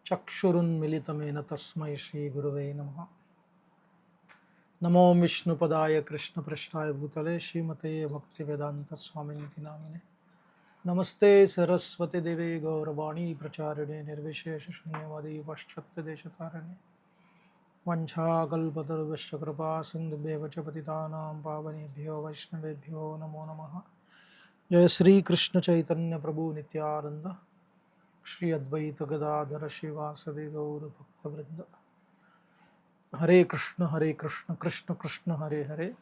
चक्षुरुन्मिलितमेन तस्मै श्रीगुरवे नमः। नमो विष्णुपदाय कृष्णपृष्ठाय भूतले श्रीमते भक्तिवेदान्तस्वामिनिति नामिने। नमस्ते सरस्वती देवे गौरवाणी प्रचारिणे निर्विशेषशून्यवादी पाश्चात्यदेशतारिणे। वंशाकल्पतरुभ्यश्च कृपा सिन्धुभ्येव च पतितानां पावनेभ्यो वैष्णवेभ्यो नमो नमः। जय श्री कृष्ण चैतन्य प्रभु नित्यानंद श्री अद्वैत गदाधर श्रीवासदि गौर भक्तवृंद। हरे कृष्ण कृष्ण कृष्ण हरे हरे,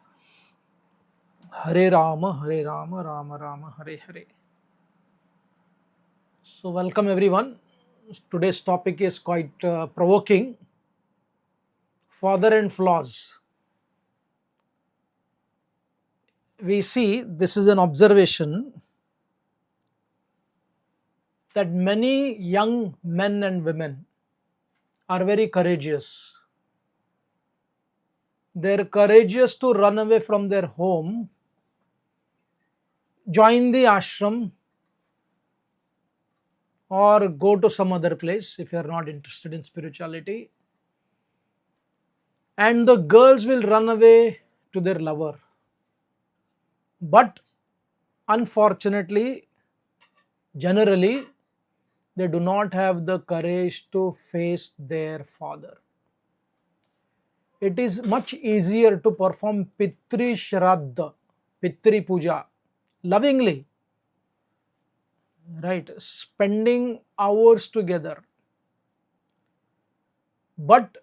हरे Ram Ram Ram Hare Hare. So welcome everyone. Today's topic is quite provoking. Father and flaws. We see this is an observation that many young men and women are very courageous. They're courageous to run away from their home, join the ashram, or go to some other place if you are not interested in spirituality. And the girls will run away to their lover. But unfortunately, generally, they do not have the courage to face their father. It is much easier to perform Pitri Shraddha, Pitri Puja, lovingly, right? Spending hours together. But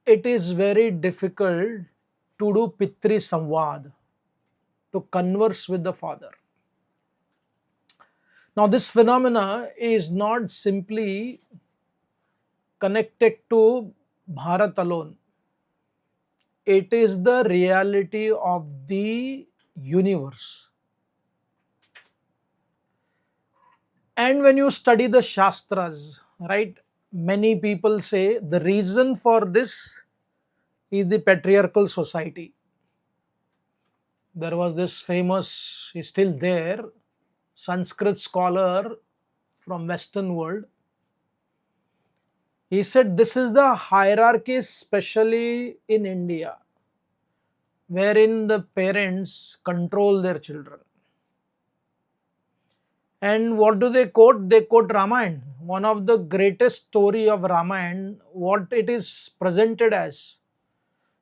it is very difficult to do Pitri Samvad, to converse with the father. Now, this phenomena is not simply connected to Bharat alone. It is the reality of the universe. And when you study the Shastras, right, many people say the reason for this is the patriarchal society. There was this famous, he's still there, Sanskrit scholar from Western world. He said this is the hierarchy, especially in India, wherein the parents control their children. And what do they quote? They quote Ramayana. One of the greatest story of Ramayana, what it is presented as?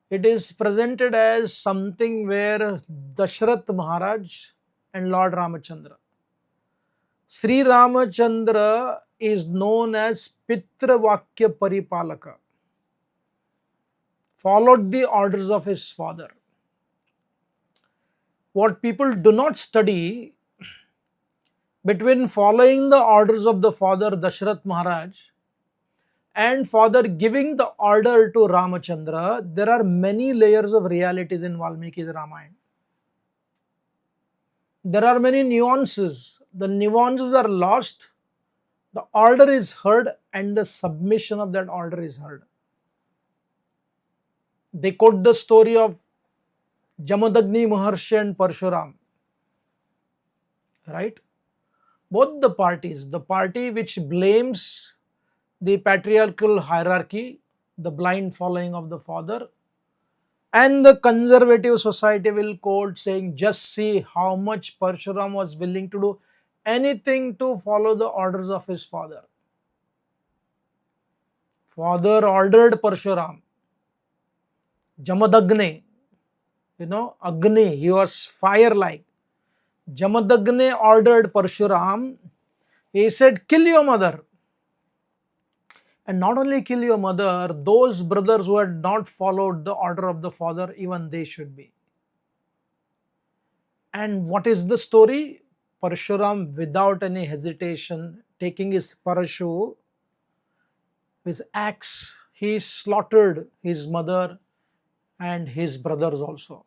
It is presented as something where Dasharath Maharaj and Lord Ramachandra. Sri Ramachandra is known as Pitra Vakya Paripalaka, followed the orders of his father. What people do not study, between following the orders of the father Dasharath Maharaj and father giving the order to Ramachandra, there are many layers of realities in Valmiki's Ramayana. There are many nuances. The nuances are lost, the order is heard, and the submission of that order is heard. They quote the story of Jamadagni Maharshi and Parshuram, right? Both the parties, the party which blames the patriarchal hierarchy, the blind following of the father, and the conservative society will quote saying, just see how much Parshuram was willing to do anything to follow the orders of his father. Father ordered Parshuram, Jamadagni, Agni, he was fire-like. Jamadagni ordered Parshuram, he said, kill your mother. And not only kill your mother, those brothers who had not followed the order of the father, even they should be. And what is the story? Parshuram, without any hesitation, taking his parashu, his axe, he slaughtered his mother and his brothers also.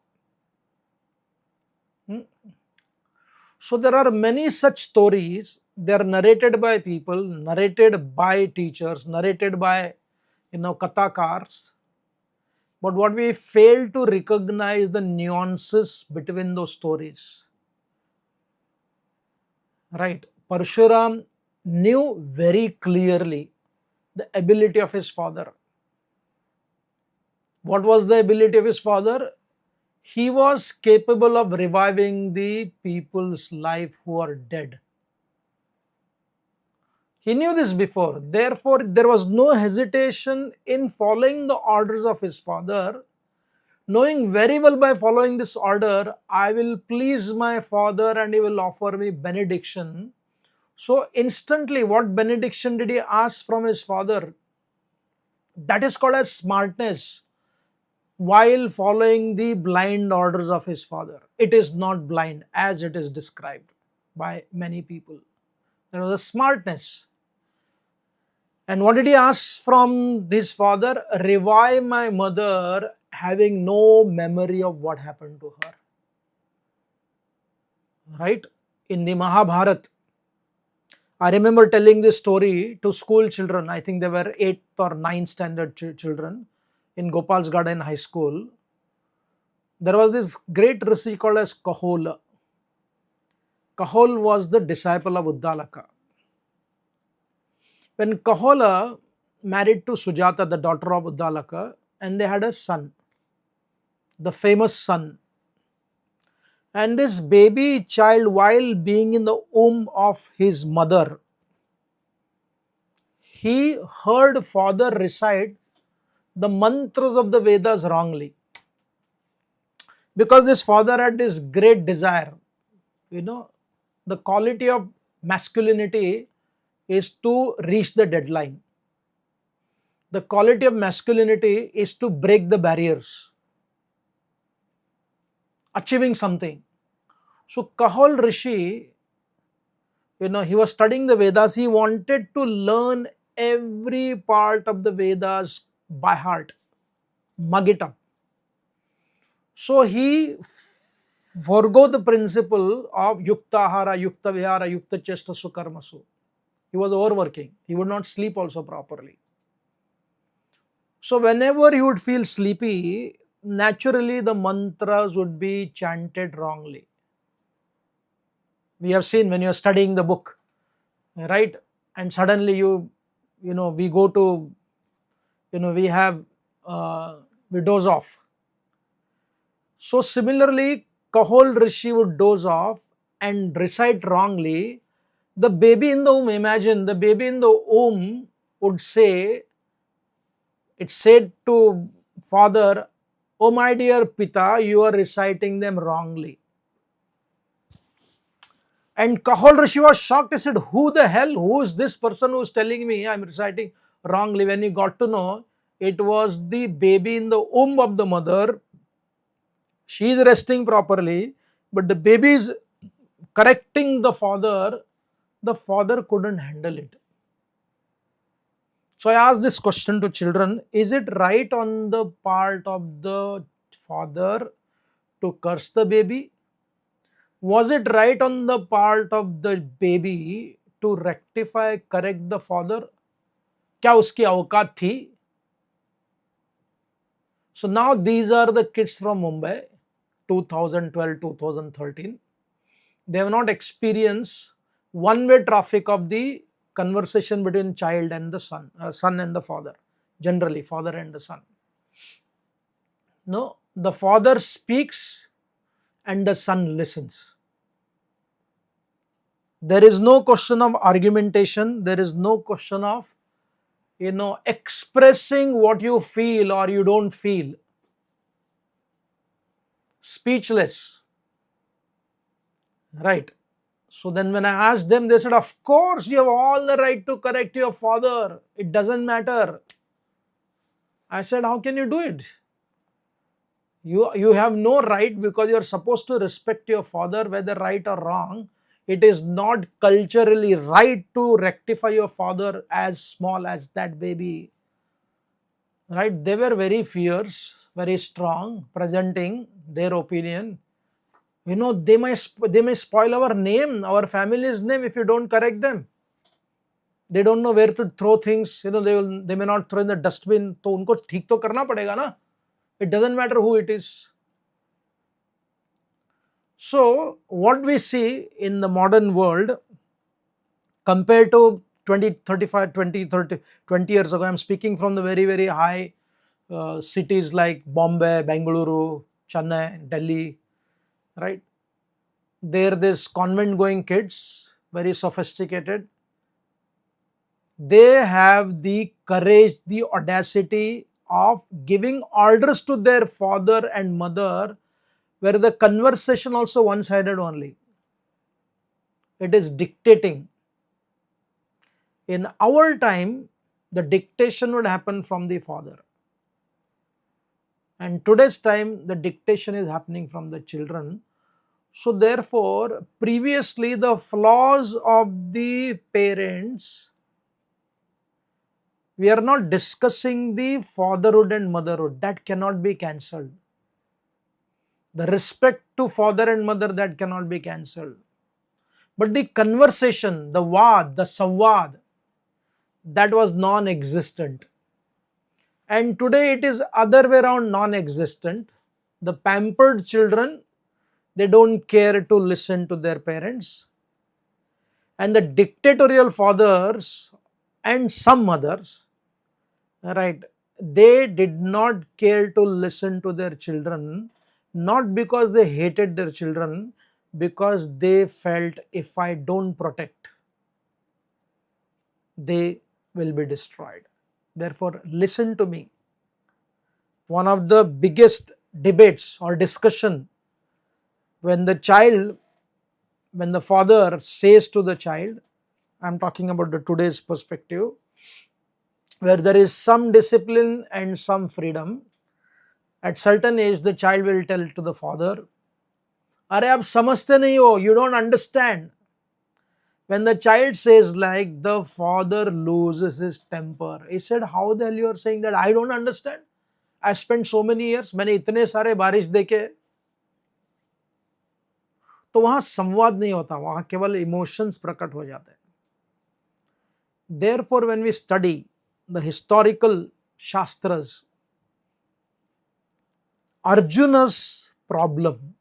So there are many such stories. They are narrated by people, narrated by teachers, narrated by kathakars. But what we fail to recognize the nuances between those stories. Right? Parshuram knew very clearly the ability of his father. What was the ability of his father? He was capable of reviving the people's life who are dead. He knew this before. Therefore, there was no hesitation in following the orders of his father, knowing very well by following this order, I will please my father and he will offer me benediction. So instantly, what benediction did he ask from his father? That is called as smartness. While following the blind orders of his father. It is not blind as it is described by many people. There was a smartness. And what did he ask from his father? Revive my mother having no memory of what happened to her. Right? In the Mahabharata, I remember telling this story to school children. I think they were 8th or 9th standard children in Gopal's Garden High School. There was this great rishi called as Kahol. Kahol was the disciple of Uddalaka. When Kahol married to Sujata, the daughter of Uddalaka, and they had a son, the famous son. And this baby child, while being in the womb of his mother, he heard father recite the mantras of the Vedas wrongly. Because this father had this great desire, the quality of masculinity is to reach the deadline. The quality of masculinity is to break the barriers, achieving something. So Kahol Rishi, he was studying the Vedas. He wanted to learn every part of the Vedas by heart, mug it up. So he forgo the principle of yuktahara, yukta vihara, yukta chesta sukarmasu. He was overworking. He would not sleep also properly. So whenever he would feel sleepy, naturally the mantras would be chanted wrongly. We have seen when you are studying the book, right? And suddenly we go to, we doze off. So similarly, Kahol Rishi would doze off and recite wrongly. The baby in the womb, imagine the baby in the womb would say, it said to father, oh my dear Pita, you are reciting them wrongly. And Kahol Rishi was shocked. He said, who the hell, who is this person who is telling me I am reciting wrongly? When he got to know, it was the baby in the womb of the mother. She is resting properly, but the baby is correcting the father couldn't handle it. So I asked this question to children, is it right on the part of the father to curse the baby? Was it right on the part of the baby to rectify, correct the father? क्या उसकी औकात थी? So now these are the kids from Mumbai, 2012, 2013. They have not experienced one-way traffic of the conversation between child and the son and the father, generally father and the son. No, the father speaks and the son listens. There is no question of argumentation. There is no question of, expressing what you feel or you don't feel. Speechless. Right. So then when I asked them, they said, of course, you have all the right to correct your father. It doesn't matter. I said, how can you do it? You have no right, because you are supposed to respect your father, whether right or wrong. It is not culturally right to rectify your father as small as that baby. Right? They were very fierce, very strong, presenting their opinion. They may spoil our name, our family's name, if you don't correct them. They don't know where to throw things. They may not throw in the dustbin. तो उनको ठीक तो करना पड़ेगा ना. It doesn't matter who it is. So what we see in the modern world compared to 20, 35, 20, 30, 20 years ago. I'm speaking from the very, very high cities like Bombay, Bengaluru, Chennai, Delhi, right? There, this convent going kids, very sophisticated. They have the courage, the audacity of giving orders to their father and mother, where the conversation also one-sided only. It is dictating. In our time, the dictation would happen from the father. And today's time, the dictation is happening from the children. So therefore, previously the flaws of the parents, we are not discussing the fatherhood and motherhood. That cannot be cancelled. The respect to father and mother, that cannot be cancelled. But the conversation, the vad, the samvad, that was non-existent. And today it is other way around, non-existent. The pampered children, they don't care to listen to their parents. And the dictatorial fathers and some mothers, right, they did not care to listen to their children, not because they hated their children, because they felt if I don't protect, they will be destroyed. Therefore, listen to me. One of the biggest debates or discussion, when the father says to the child, I'm talking about the today's perspective, where there is some discipline and some freedom. At certain age, the child will tell to the father, "Arey aap samajhte nahi ho, you don't understand." When the child says like, the father loses his temper. He said, how the hell you are saying that? I don't understand. I spent so many years, मैंने इतने सारे बारिश देखे. तो वहां संवाद नहीं होता, वहां केवल इमोशंस प्रकट हो जाते हैं. Therefore, when we study the historical shastras, Arjuna's problem,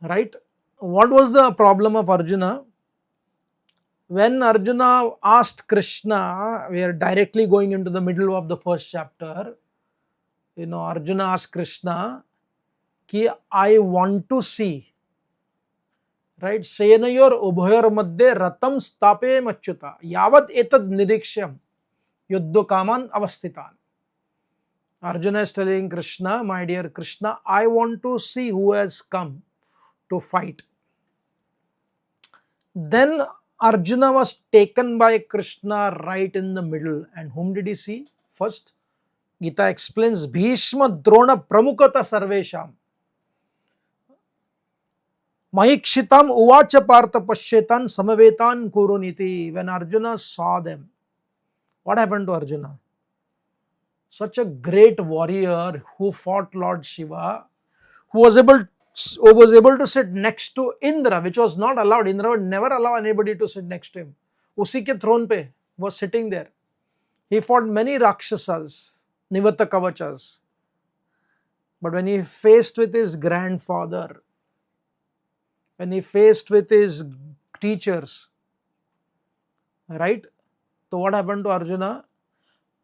right? What was the problem of Arjuna? When Arjuna asked Krishna, we are directly going into the middle of the first chapter. Arjuna asked Krishna, ki I want to see, right? Senayor ubhayor madhye ratam stape machyuta yavat etad niriksham yuddho kaman avasthitan. Arjuna is telling Krishna, my dear Krishna, I want to see who has come to fight. Then Arjuna was taken by Krishna right in the middle. And whom did he see? First, Gita explains, Bhishma Drona Pramukata Sarvesham. Mahikshitam Uvacha Partha Pashyetan Samavetan Kuruniti. When Arjuna saw them, what happened to Arjuna? Such a great warrior who fought Lord Shiva, who was able to sit next to Indra, which was not allowed. Indra would never allow anybody to sit next to him. Usi ke throne pe was sitting there. He fought many Rakshasas, Nivata Kavachas. But when he faced with his grandfather, when he faced with his teachers, right? So what happened to Arjuna?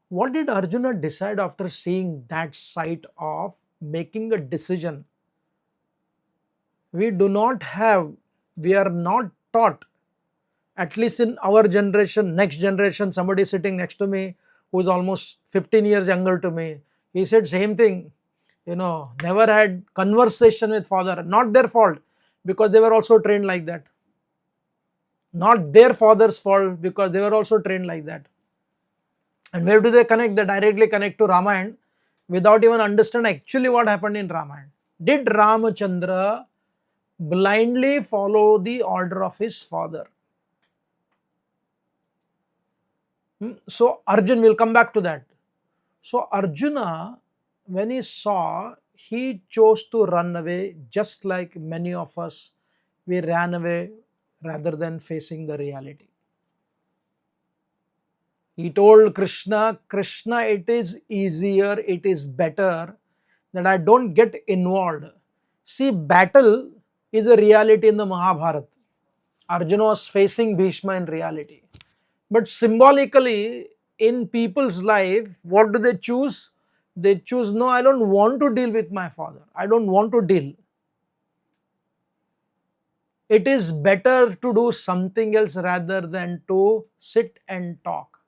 What did Arjuna decide after seeing that sight of making a decision? We are not taught, at least in our generation, next generation, somebody sitting next to me who is almost 15 years younger to me, he said same thing, never had conversation with father. Not their fault, because they were also trained like that. Not their father's fault, because they were also trained like that. And where do they connect? They directly connect to Ramayana without even understanding actually what happened in Ramayana. Did Ramachandra blindly follow the order of his father? So Arjuna, will come back to that. So Arjuna, when he saw, he chose to run away, just like many of us, we ran away rather than facing the reality. He told Krishna, Krishna, it is easier, it is better that I don't get involved. See, battle is a reality in the Mahabharata. Arjuna was facing Bhishma in reality. But symbolically, in people's life, what do they choose? They choose, no, I don't want to deal with my father. I don't want to deal. It is better to do something else rather than to sit and talk.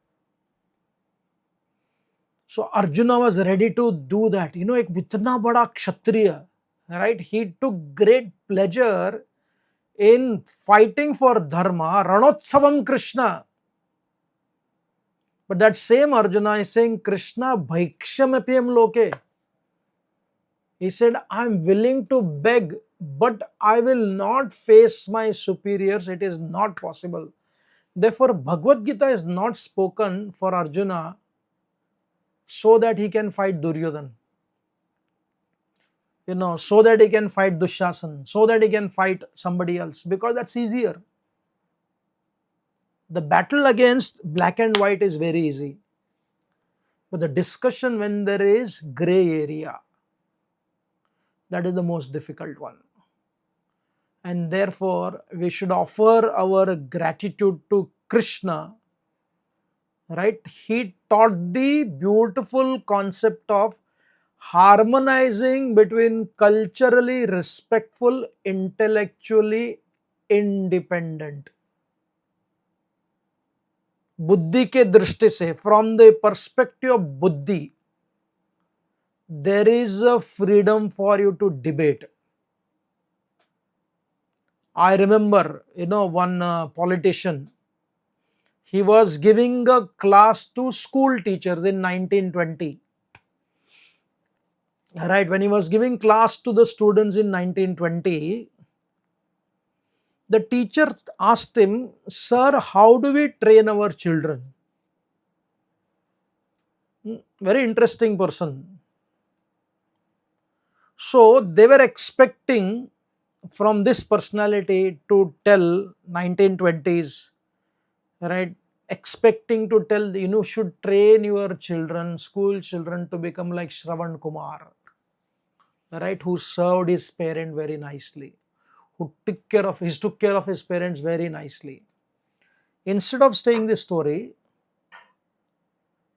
So Arjuna was ready to do that. You know, ek itna bada kshatriya, right? He took great pleasure in fighting for Dharma, Ranotsavam Krishna. But that same Arjuna is saying, Krishna bhaikshamapyam loke. He said, I am willing to beg, but I will not face my superiors. It is not possible. Therefore, Bhagavad Gita is not spoken for Arjuna so that he can fight Duryodhana. You know, so that he can fight Dushasan, so that he can fight somebody else, because that's easier. The battle against black and white is very easy. But the discussion when there is grey area, that is the most difficult one. And therefore, we should offer our gratitude to Krishna, right? He taught the beautiful concept of harmonizing between culturally respectful, intellectually independent. बुद्धि के दृष्टि से, from the perspective of buddhi, there is a freedom for you to debate. I remember, you know, one politician, he was giving a class to school teachers in 1920. Right, when he was giving class to the students in 1920, the teacher asked him, sir, how do we train our children? Very interesting person. So they were expecting from this personality to tell, 1920s, right, expecting to tell, you know, should train your children, school children, to become like Shravan Kumar, right, who served his parent very nicely, who took care of his parents very nicely. Instead of saying this story,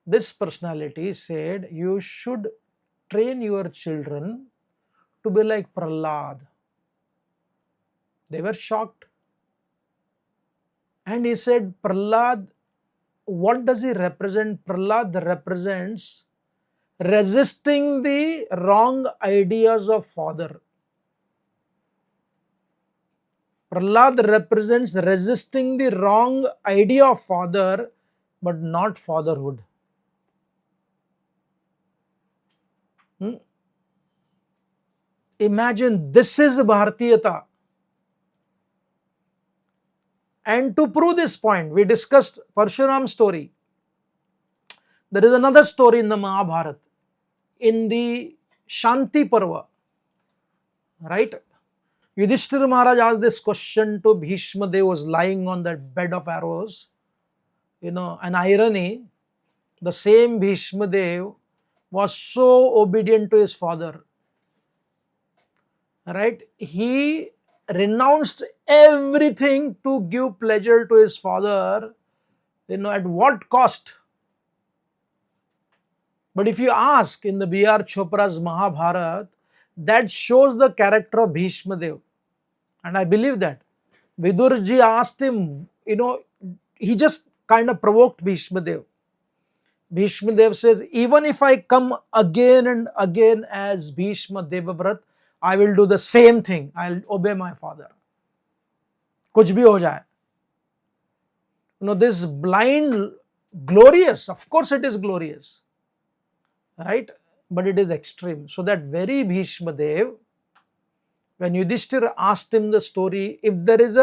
this personality said, you should train your children to be like Prahlad. They were shocked. And he said, Prahlad, what does he represent? Prahlad represents resisting the wrong ideas of father. Prahlad represents resisting the wrong idea of father, but not fatherhood. Imagine, this is Bharatiyata. And to prove this point, we discussed Parshuram's story. There is another story in the Mahabharata, in the Shanti Parva, right? Yudhishthira Maharaj asked this question to Bhishma. They was lying on that bed of arrows. You know, an irony, the same Bhishma Dev was so obedient to his father, right? He renounced everything to give pleasure to his father, you know, at what cost? But if you ask in the B.R. Chopra's Mahabharata, that shows the character of Bhishma Dev. And I believe that. Vidurji asked him, you know, he just kind of provoked Bhishma Dev. Bhishma Dev says, even if I come again and again as Bhishma Devavrat, I will do the same thing. I will obey my father. Kuch bhi ho jaye. You know, this blind, glorious, of course it is glorious, right? But it is extreme. So that very Bhishma Dev, when Yudhishthira asked him the story, if there is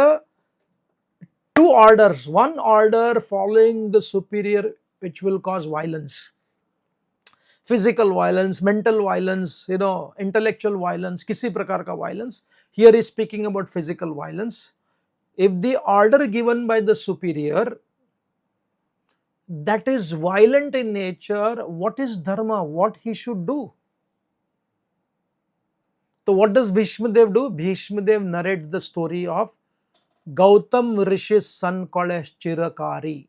two orders, one order following the superior, which will cause violence, physical violence, mental violence, you know, intellectual violence, kisi prakar ka violence. Here is speaking about physical violence. If the order given by the superior, that is violent in nature, what is dharma? What he should do? So what does Bhishma Dev do? Bhishma Dev narrates the story of Gautam Rishi's son called as Chirakari.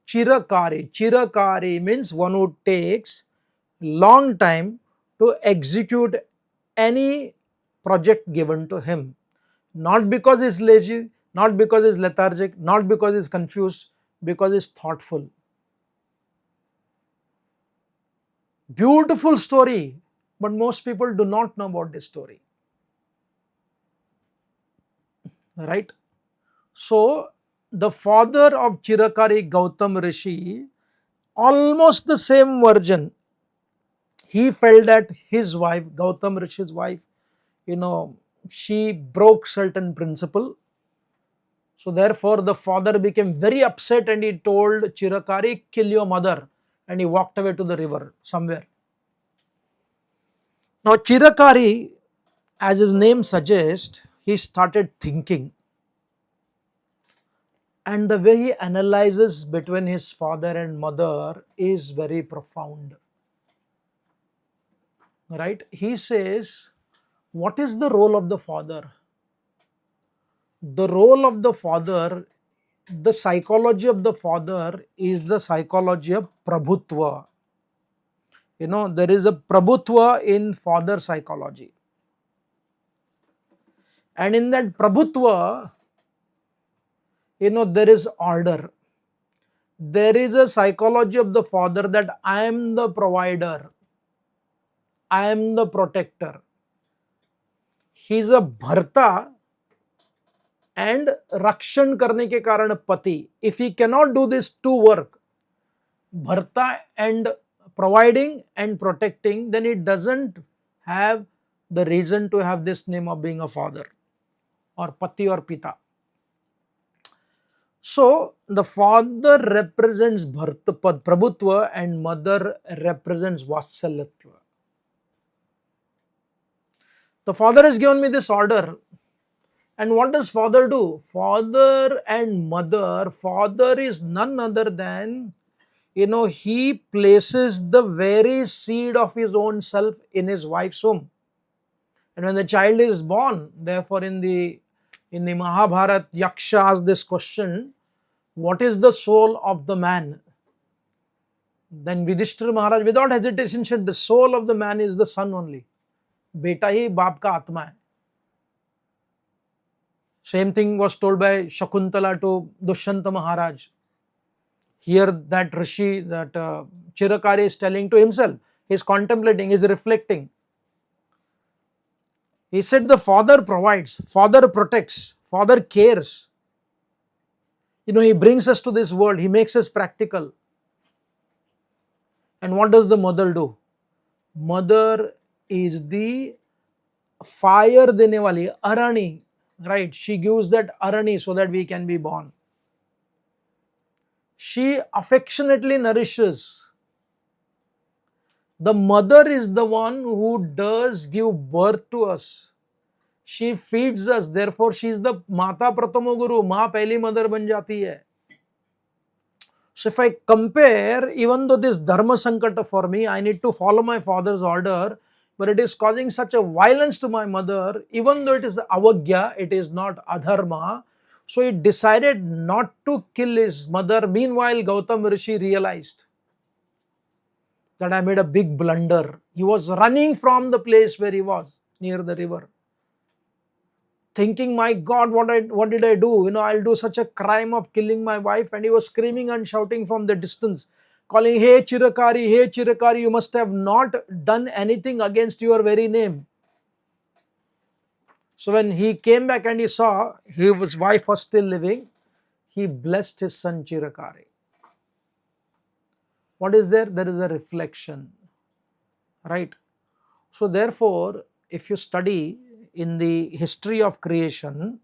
Chirakari. Chirakari means one who takes long time to execute any project given to him. Not because he's lazy, not because he's lethargic, not because he's confused, because he's thoughtful. Beautiful story, but most people do not know about this story. Right? So, the father of Chirakari, Gautam Rishi, almost the same version. He felt that his wife, Gautam Rishi's wife, she broke certain principle. So therefore the father became very upset and he told Chirakari, kill your mother. And he walked away to the river somewhere. Now Chirakari, as his name suggests, he started thinking. And the way he analyzes between his father and mother is very profound. Right? He says, what is the role of the father? The role of the father, the psychology of the father is the psychology of prabhutva. There is a prabhutva in father psychology. And in that prabhutva, there is order. There is a psychology of the father that I am the provider. I am the protector. He is a bharta and rakshan karne ke karan pati. If he cannot do this two work, bharta and providing and protecting, then it doesn't have the reason to have this name of being a father or pati or pita. So the father represents prabhutva and mother represents vatsalyatva. The father has given me this order. And what does father do? Father and mother, father is none other than, he places the very seed of his own self in his wife's womb. And when the child is born, therefore in the Mahabharata, Yaksha asked this question, what is the soul of the man? Then Yudhishthira Maharaj without hesitation said, the soul of the man is the son only. Beta hi baap ka atma hai. Same thing was told by Shakuntala to Dushyanta Maharaj. Here that Rishi, that Chirakari is telling to himself, he is contemplating, he is reflecting. He said the father provides, father protects, father cares. He brings us to this world, he makes us practical. And what does the mother do? Mother is the fire dene wali, arani, right? She gives that arani so that we can be born. She affectionately nourishes. The mother is the one who does give birth to us. She feeds us, therefore she is the Mata Pratamo Guru, Ma Pehli mother ban jati hai. So if I compare, even though this Dharma Sankata for me, I need to follow my father's order, but it is causing such a violence to my mother, even though it is avagya, it is not adharma. So he decided not to kill his mother. Meanwhile, Gautam Rishi realized that I made a big blunder. He was running from the place where he was, near the river, thinking, my God, what did I do? I'll do such a crime of killing my wife. And he was screaming and shouting from the distance, calling, hey Chirakari, you must have not done anything against your very name. So when he came back and he saw his wife was still living, he blessed his son Chirakari. What is there? There is a reflection, right? So therefore, if you study in the history of creation,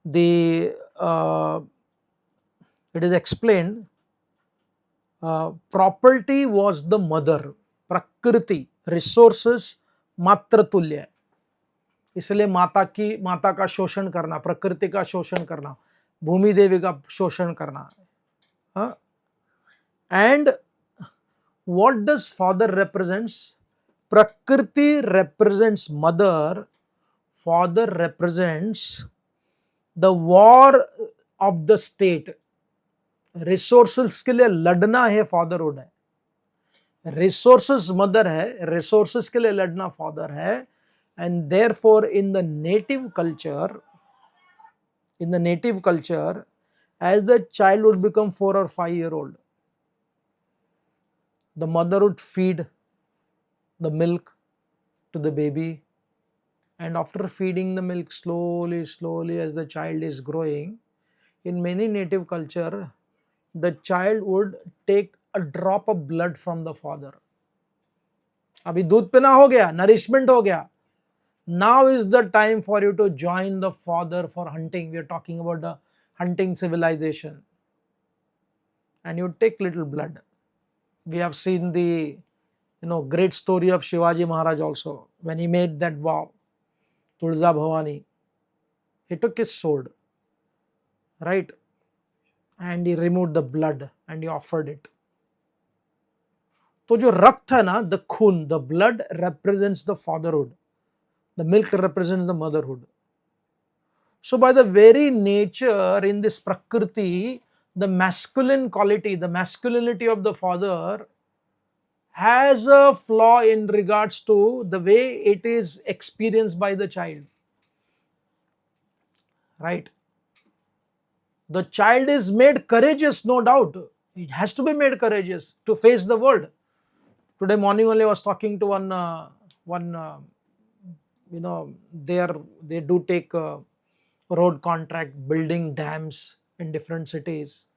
it is explained, property was the mother, prakriti, resources, matratulya. इसलिए माता का शोषण करना, प्रकृति का शोषण करना, भूमि देवी का शोषण करना. And what does father represents? Prakriti represents mother, father represents the war of the state. Resources के लिए लड़ना है fatherhood है, resources mother है, resources के लिए लड़ना father है. And therefore in the native culture, as the child would become 4 or 5 year old, the mother would feed the milk to the baby, and after feeding the milk slowly as the child is growing, in many native culture the child would take a drop of blood from the father. अभी दूध पिना हो गया, nourishment हो गया. Now is the time for you to join the father for hunting. We are talking about the hunting civilization. And you take little blood. We have seen the great story of Shivaji Maharaj also. When he made that vow, Tulza Bhavani, he took his sword, right? And he removed the blood and he offered it. तो जो रक्त है ना, the खून, the blood represents the fatherhood. The milk represents the motherhood. So by the very nature in this prakriti, the masculine quality, the masculinity of the father has a flaw in regards to the way it is experienced by the child. Right? The child is made courageous, no doubt. It has to be made courageous to face the world. Today morning only I was talking to one they do take road contract, building dams in different cities.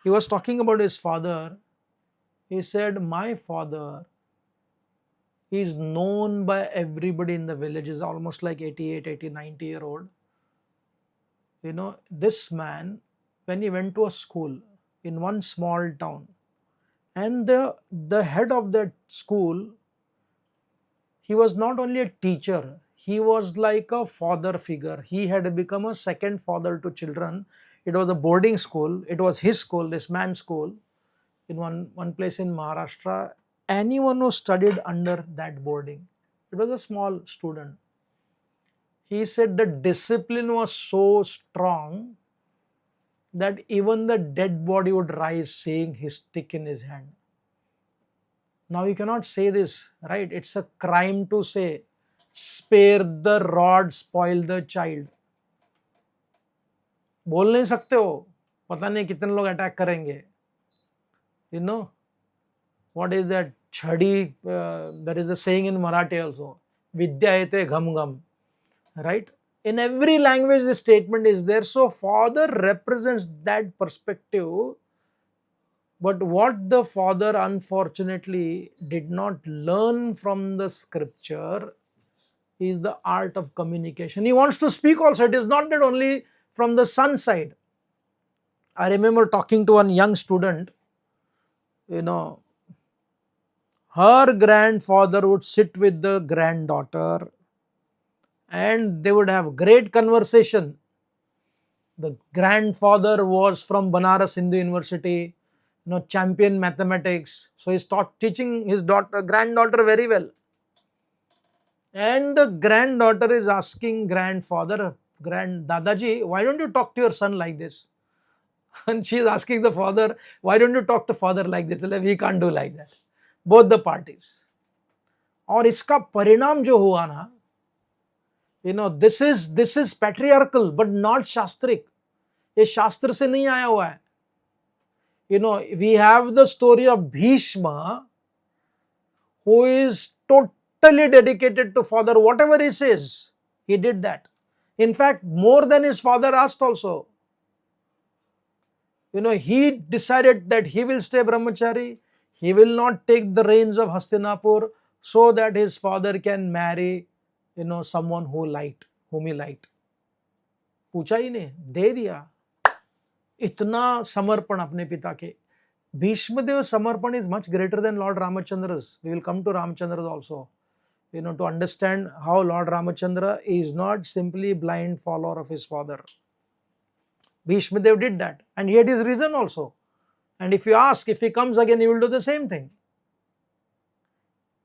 He was talking about his father. He said, my father is known by everybody in the village. Is almost like 88, 80, 90-year-old. This man, when he went to a school in one small town, and the head of that school, he was not only a teacher, he was like a father figure. He had become a second father to children. It was a boarding school. It was his school, this man's school, in one place in Maharashtra. Anyone who studied under that boarding, it was a small student. He said the discipline was so strong that even the dead body would rise seeing his stick in his hand. Now you cannot say this, right? It's a crime to say, spare the rod, spoil the child. बोल नहीं सकते हो, पता नहीं कितने लोग attack करेंगे. What is that? Chhadi, there is a saying in Marathi also. Vidya ete gham gham. Right? In every language this statement is there. So father represents that perspective. But what the father unfortunately did not learn from the scripture is the art of communication. He wants to speak also. It is not that only from the son side. I remember talking to one young student, her grandfather would sit with the granddaughter and they would have great conversation. The grandfather was from Banaras Hindu University, champion mathematics. So he's teaching his granddaughter very well. And the granddaughter is asking grandfather, Dadaji, why don't you talk to your son like this? And she is asking the father, why don't you talk to father like this? We can't do like that. Both the parties. और इसका परिणाम जो हुआ ना, this is patriarchal but not shastric. ये शास्त्र से नहीं आया हुआ है. We have the story of Bhishma, who is totally dedicated to father. Whatever he says, he did that. In fact, more than his father asked also. He decided that he will stay brahmachari. He will not take the reins of Hastinapur so that his father can marry, someone whom he liked. पूछा ही नहीं, दे दिया. इतना समर्पण अपने पिता के. Bhishmadev Samarpan is much greater than Lord Ramachandra's. We will come to Ramachandra's also. To understand how Lord Ramachandra is not simply blind follower of his father. Bhishmadev did that and he had his reason also. And if you ask, if he comes again, he will do the same thing.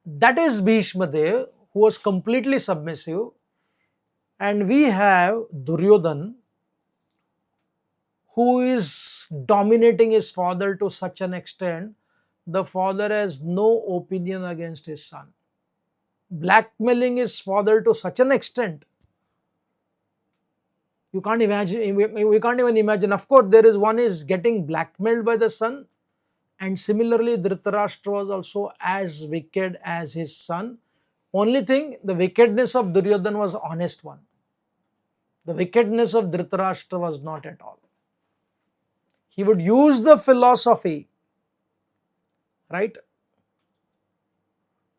That is Bhishmadev, who was completely submissive. And we have Duryodhana, who is dominating his father to such an extent, the father has no opinion against his son. Blackmailing his father to such an extent, you can't imagine, we can't even imagine. Of course, there is one is getting blackmailed by the son, and similarly, Dhritarashtra was also as wicked as his son. Only thing, the wickedness of Duryodhana was honest one. The wickedness of Dhritarashtra was not at all. He would use the philosophy, right,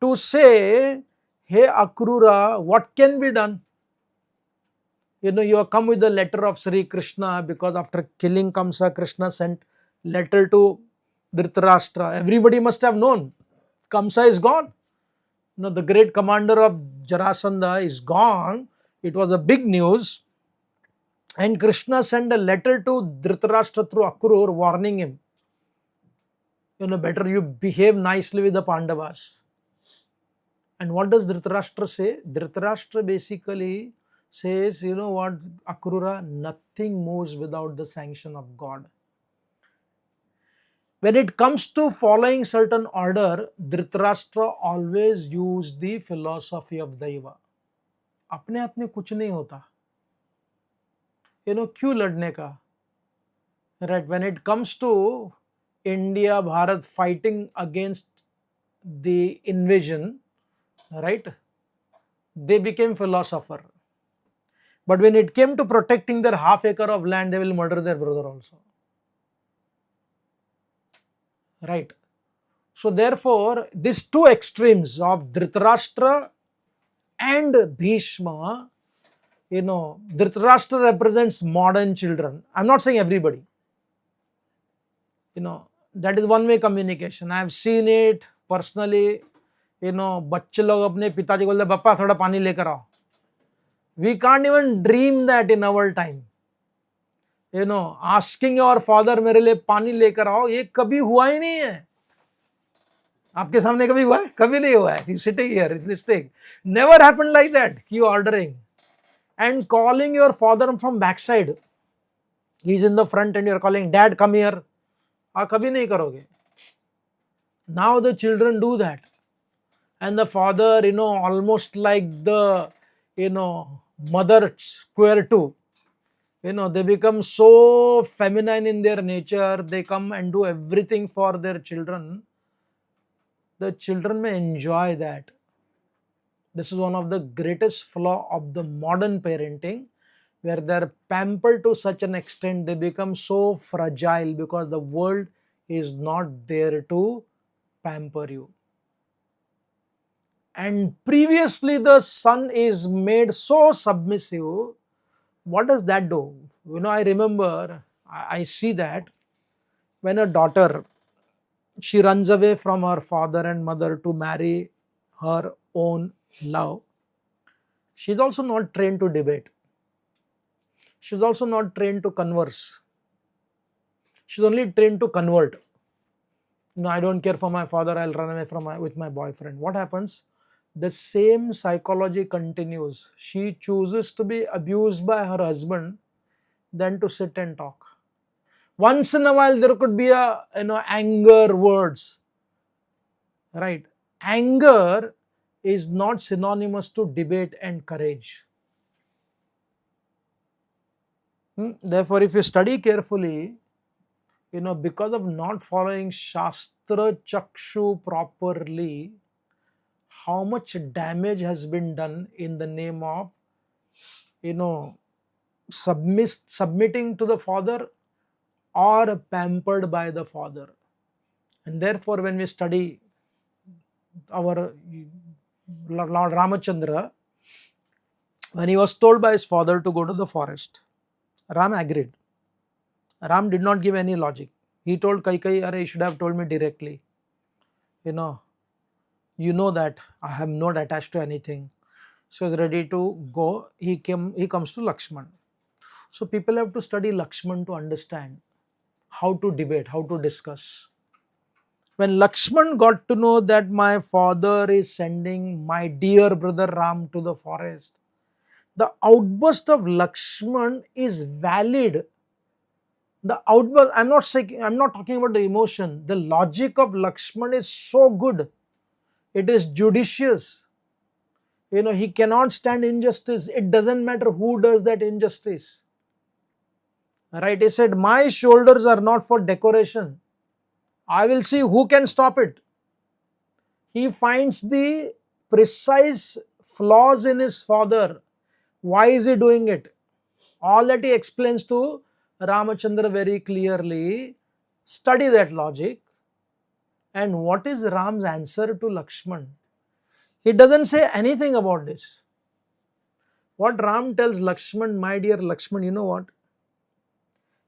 to say, hey Akrura, what can be done? You have come with the letter of Sri Krishna, because after killing Kamsa, Krishna sent letter to Dhritarashtra. Everybody must have known Kamsa is gone. The great commander of Jarasandha is gone. It was a big news. And Krishna sent a letter to Dhritarashtra through Akrur warning him. Better you behave nicely with the Pandavas. And what does Dhritarashtra say? Dhritarashtra basically says, you know what, Akrura, nothing moves without the sanction of God. When it comes to following certain order, Dhritarashtra always used the philosophy of Daiva. अपने हाथ में कुछ नहीं होता. क्यों लड़ने का? Right, when it comes to India, Bharat fighting against the invasion, right, they became philosopher. But when it came to protecting their half acre of land, they will murder their brother also. Right. So therefore, these two extremes of Dhritarashtra and Bhishma, Dhritarashtra represents modern children. I'm not saying everybody. That is one way communication. I have seen it personally. बच्चे लोग अपने पिताजी को बोलते, पापा थोड़ा पानी लेकर आओ. We can't even dream that in our time. Asking your father मेरे लिए पानी लेकर आओ, ये कभी हुआ ही नहीं है. आपके सामने कभी हुआ है? कभी नहीं हुआ है. You sitting here, it's listening. Never happened like that. You ordering and calling your father from backside. He's in the front and you're calling, Dad, come here. आप कभी नहीं करोगे. Now the children do that. And the father, almost like the, mother square two. They become so feminine in their nature. They come and do everything for their children. The children may enjoy that. This is one of the greatest flaw of the modern parenting, where they're pampered to such an extent they become so fragile because the world is not there to pamper you. And previously the son is made so submissive. What does that do? I remember, I see that when a daughter, she runs away from her father and mother to marry her own love, she's also not trained to debate. She's also not trained to converse. She's only trained to convert. I don't care for my father, I'll run away with my boyfriend. What happens? The same psychology continues. She chooses to be abused by her husband than to sit and talk. Once in a while there could be anger words. Right? Anger is not synonymous to debate and courage. Therefore, if you study carefully, because of not following Shastra Chakshu properly, how much damage has been done in the name of, submitting to the father or pampered by the father. And therefore, when we study our Lord Ramachandra, when he was told by his father to go to the forest, Ram agreed. Ram did not give any logic. He told Kaikeyi, "Arey, you should have told me directly. You know that I am not attached to anything." So he was ready to go. He comes to Lakshman. So people have to study Lakshman to understand how to debate, how to discuss. When Lakshman got to know that my father is sending my dear brother Ram to the forest, the outburst of Lakshman is valid. The outburst, I'm not saying, I'm not talking about the emotion. The logic of Lakshman is so good. It is judicious. He cannot stand injustice. It doesn't matter who does that injustice. Right? He said, my shoulders are not for decoration. I will see who can stop it. He finds the precise flaws in his father. Why is he doing it? All that he explains to Ramachandra very clearly. Study that logic. And what is Ram's answer to Lakshman? He doesn't say anything about this. What Ram tells Lakshman, my dear Lakshman, you know what?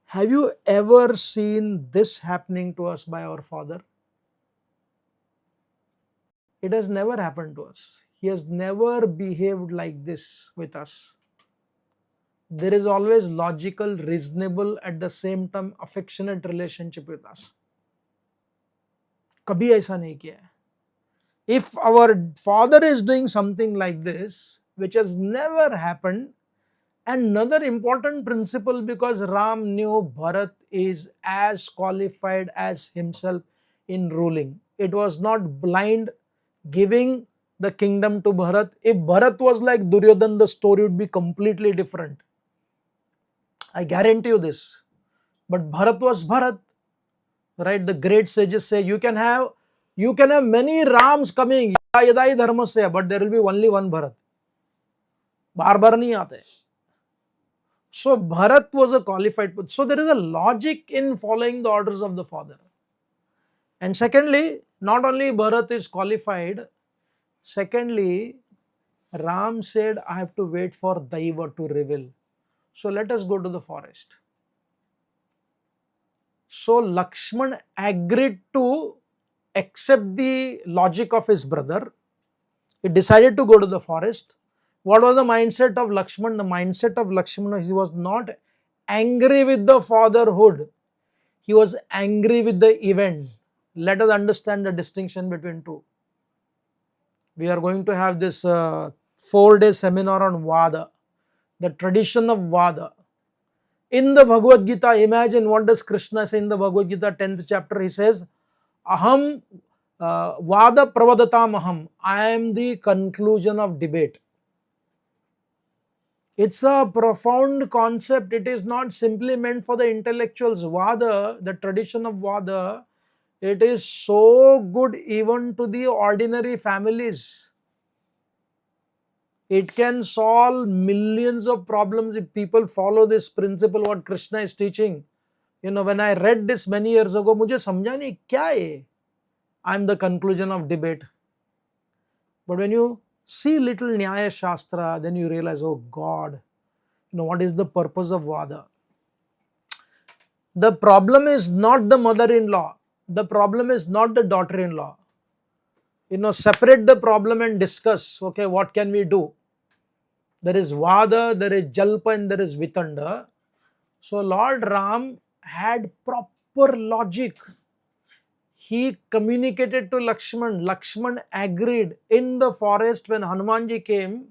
Have you ever seen this happening to us by our father? It has never happened to us. He has never behaved like this with us. There is always logical, reasonable, at the same time affectionate relationship with us. कभी ऐसा नहीं किया है. If our father is doing something like this, which has never happened, another important principle, because Ram knew Bharat is as qualified as himself in ruling. It was not blind giving the kingdom to Bharat. If Bharat was like Duryodhana, the story would be completely different. I guarantee you this. But Bharat was Bharat. Right? The great sages say you can have many Rams coming, yadai dharmasya, but there will be only one Bharat. बार बार नहीं आते. So Bharat was a qualified. So there is a logic in following the orders of the father. And secondly, not only Bharat is qualified, secondly, Ram said, I have to wait for Daiva to reveal. So let us go to the forest. So Lakshman agreed to accept the logic of his brother. He decided to go to the forest. What was the mindset of Lakshman? The mindset of Lakshman, he was not angry with the fatherhood. He was angry with the event. Let us understand the distinction between two. We are going to have this 4-day seminar on Vada, the tradition of Vada. In the Bhagavad Gita, imagine what does Krishna say in the Bhagavad Gita 10th chapter. He says, Aham Vada Pravadatam Aham. I am the conclusion of debate. It's a profound concept. It is not simply meant for the intellectuals. Vada, the tradition of Vada, it is so good even to the ordinary families. It can solve millions of problems if people follow this principle what Krishna is teaching. When I read this many years ago, मुझे समझा नहीं क्या है. I am the conclusion of debate. But when you see little Nyaya Shastra, then you realize, oh God, what is the purpose of Vada? The problem is not the mother-in-law. The problem is not the daughter-in-law. Separate the problem and discuss, okay, what can we do? There is Vada, there is Jalpa, and there is Vitanda. So Lord Ram had proper logic. He communicated to Lakshman. Lakshman agreed. In the forest when Hanumanji came,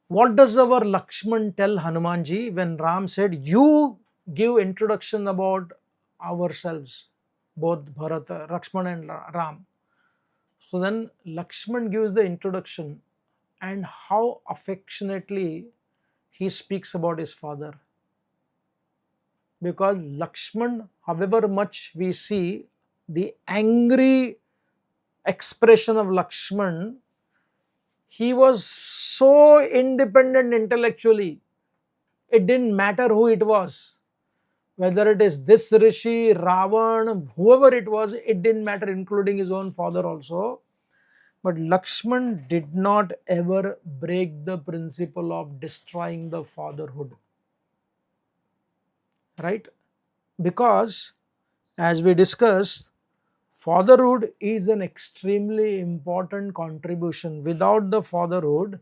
what does our Lakshman tell Hanumanji when Ram said, you give introduction about ourselves, both Bharata, Lakshman and Ram. So then Lakshman gives the introduction and how affectionately he speaks about his father. Because Lakshman, however much we see the angry expression of Lakshman, he was so independent intellectually. It didn't matter who it was. Whether it is this Rishi, Ravan, whoever it was, it didn't matter, including his own father also. But Lakshman did not ever break the principle of destroying the fatherhood. Right? Because, as we discussed, fatherhood is an extremely important contribution. Without the fatherhood,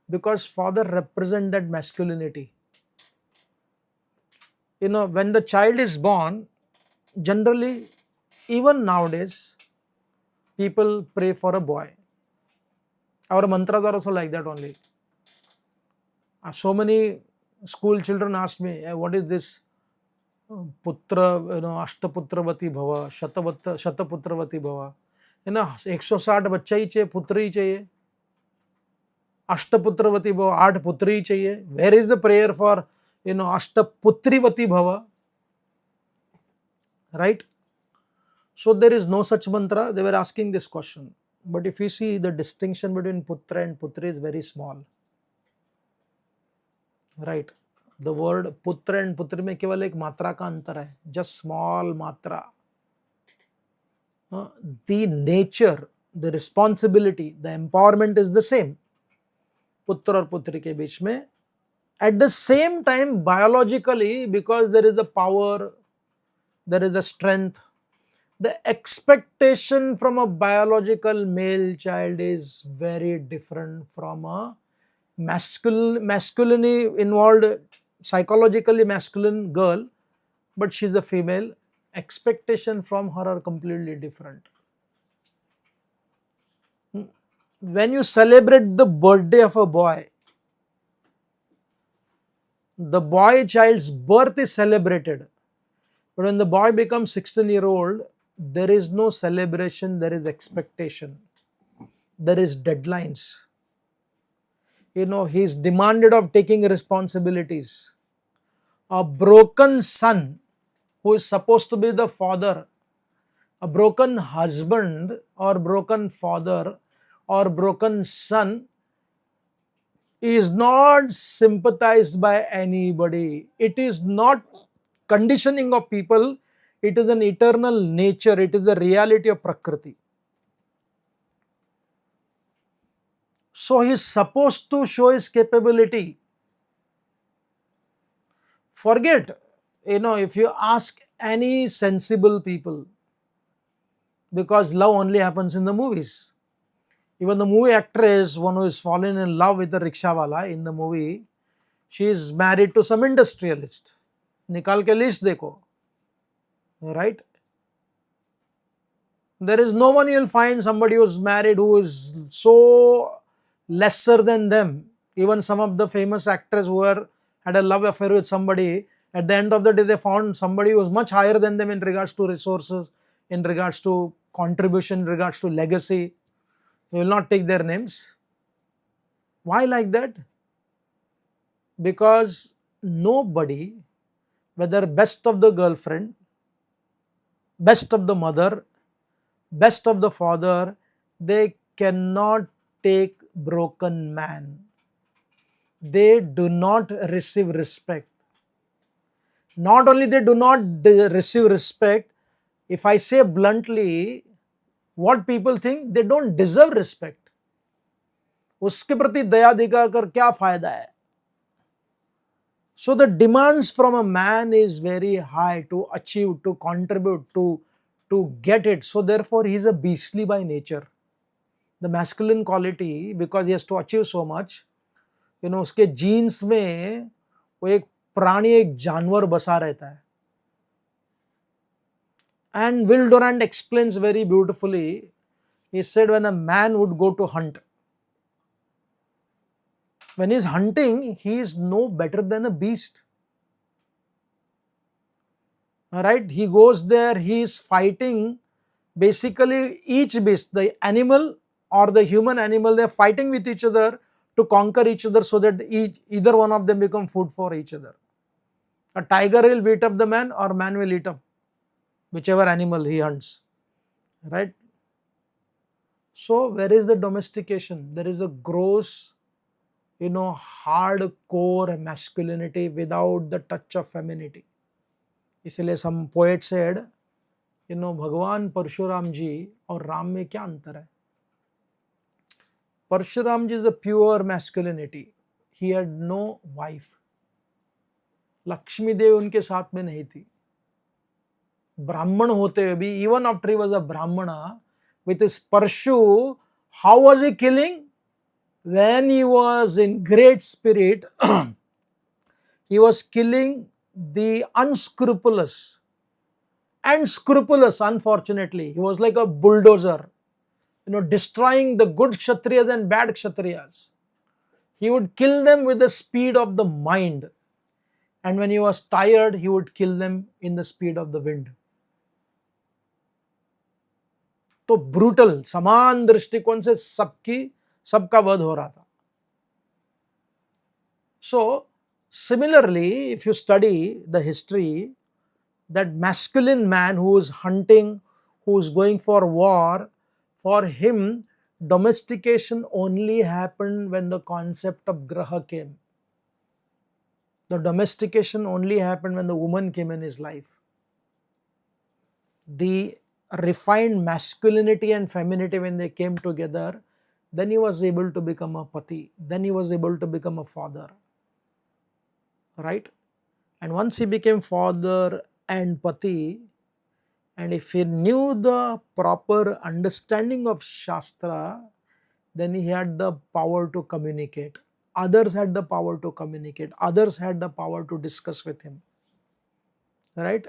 because father represents that masculinity. When the child is born, generally, even nowadays, people pray for a boy. Our mantras are also like that only. So many school children ask me, hey, what is this पुत्र, अष्टपुत्रवती भव, शतपुत्रवती भव, 160 बच्चा ही चाहिए, पुत्र ही चाहिए, अष्टपुत्रवती भव, 8 पुत्र ही चाहिए. Where is the prayer for अष्टपुत्रीवती भव? Right? So there is no such mantra. They were asking this question. But if you see, the distinction between putra and putri is very small. Right? The word putra and putri में केवल एक मात्रा का अंतर है. Just small matra. The nature, the responsibility, the empowerment is the same. पुत्र और पुत्री के बीच में. At the same time, biologically, because there is a power, there is a strength, the expectation from a biological male child is very different from a masculinely involved, psychologically masculine girl, but she's a female. Expectation from her are completely different. When you celebrate the birthday of a boy, the boy child's birth is celebrated. But when the boy becomes 16-year-old, there is no celebration, there is expectation. There is deadlines. He is demanded of taking responsibilities. A broken son who is supposed to be the father, a broken husband or broken father or broken son is not sympathized by anybody. It is not conditioning of people, it is an eternal nature, it is the reality of Prakriti. So he is supposed to show his capability. Forget, if you ask any sensible people, because love only happens in the movies. Even the movie actress, one who is fallen in love with the rickshawala in the movie, she is married to some industrialist. निकाल के list देखो, right? There is no one you will find somebody who is married who is so lesser than them. Even some of the famous actors who had a love affair with somebody, at the end of the day they found somebody who was much higher than them in regards to resources, in regards to contribution, in regards to legacy. We will not take their names. Why like that? Because nobody, whether best of the girlfriend, best of the mother, best of the father, they cannot take broken man. They do not receive respect. Not only they do not receive respect, if I say bluntly, what people think, they don't deserve respect. उसके प्रति दया दिखाकर क्या फायदा है? So the demands from a man is very high to achieve, to contribute, to get it. So therefore he is a beastly by nature. The masculine quality, because he has to achieve so much, उसके genes में वो एक प्राणी, एक जानवर बसा रहता है. And Will Durant explains very beautifully. He said when a man would go to hunt, when he is hunting, he is no better than a beast. Alright, he goes there, he is fighting. Basically, each beast, the animal or the human animal, they are fighting with each other to conquer each other so that either one of them become food for each other. A tiger will beat up the man or man will eat up whichever animal he hunts. Right? So, where is the domestication? There is a gross, hardcore masculinity without the touch of femininity. इसलिए some poet said, भगवान परशुराम जी और राम में क्या अंतर है? परशुराम जी is a pure masculinity. He had no wife. Lakshmi देवी उनके साथ में नहीं थी. ब्राह्मण होते हुए भी, even after he was a brahmana, with his Parshu, how was he killing? When he was in great spirit, he was killing the unscrupulous and scrupulous, unfortunately. He was like a bulldozer, destroying the good Kshatriyas and bad Kshatriyas. He would kill them with the speed of the mind. and when he was tired, he would kill them in the speed of the wind. तो brutal, समान दृष्टिकोण से सबका वध हो रहा था. So similarly, if you study the history, that masculine man who is hunting, who is going for war, for him domestication only happened when the concept of graha came. The domestication only happened when the woman came in his life. The refined masculinity and femininity, when they came together, then he was able to become a pati, then he was able to become a father, right? And once he became father and pati, and if he knew the proper understanding of Shastra, then he had the power to communicate. Others had the power to communicate. Others had the power to discuss with him, right?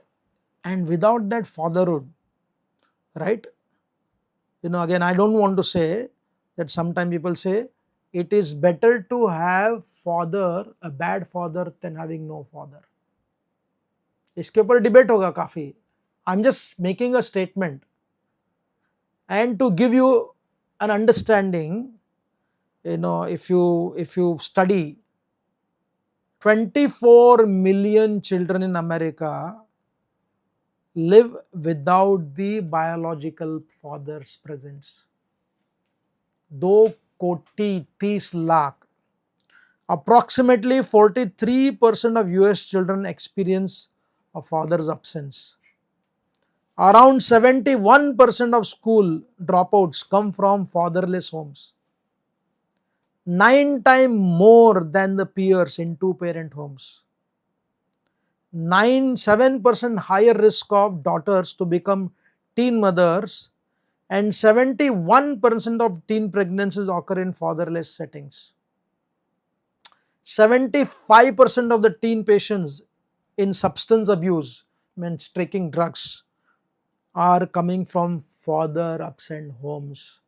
And without that fatherhood, right? Again, I don't want to say that sometimes people say it is better to have a bad father than having no father. इसके ऊपर debate होगा काफी. I'm just making a statement. And to give you an understanding, if you study 24 million children in America live without the biological father's presence. 2,30,00,000. Approximately 43% of US children experience a father's absence. Around 71% of school dropouts come from fatherless homes. 9 times more than the peers in two-parent homes. 7% higher risk of daughters to become teen mothers, and 71% of teen pregnancies occur in fatherless settings. 75% of the teen patients in substance abuse, means taking drugs, are coming from father absent homes.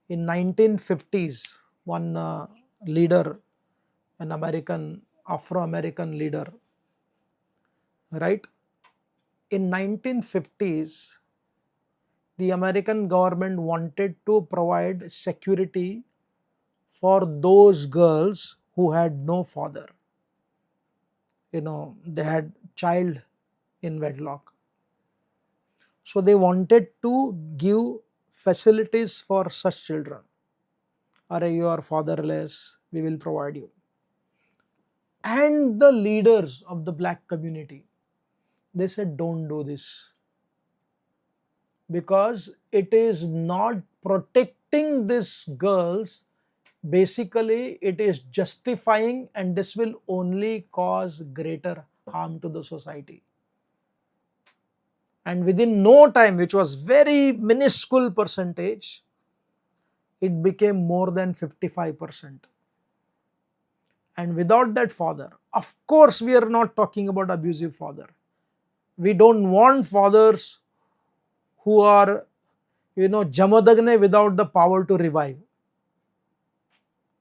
In 1950s, one leader, an Afro-American leader, right? In 1950s, the American government wanted to provide security for those girls who had no father. They had child in wedlock. So they wanted to give facilities for such children. You are fatherless, we will provide you. And the leaders of the black community, they said, don't do this, because it is not protecting these girls. Basically, it is justifying, and this will only cause greater harm to the society. And within no time, which was very minuscule percentage, it became more than 55%. And without that father, of course, we are not talking about abusive father. We don't want fathers who are, jamadagne without the power to revive.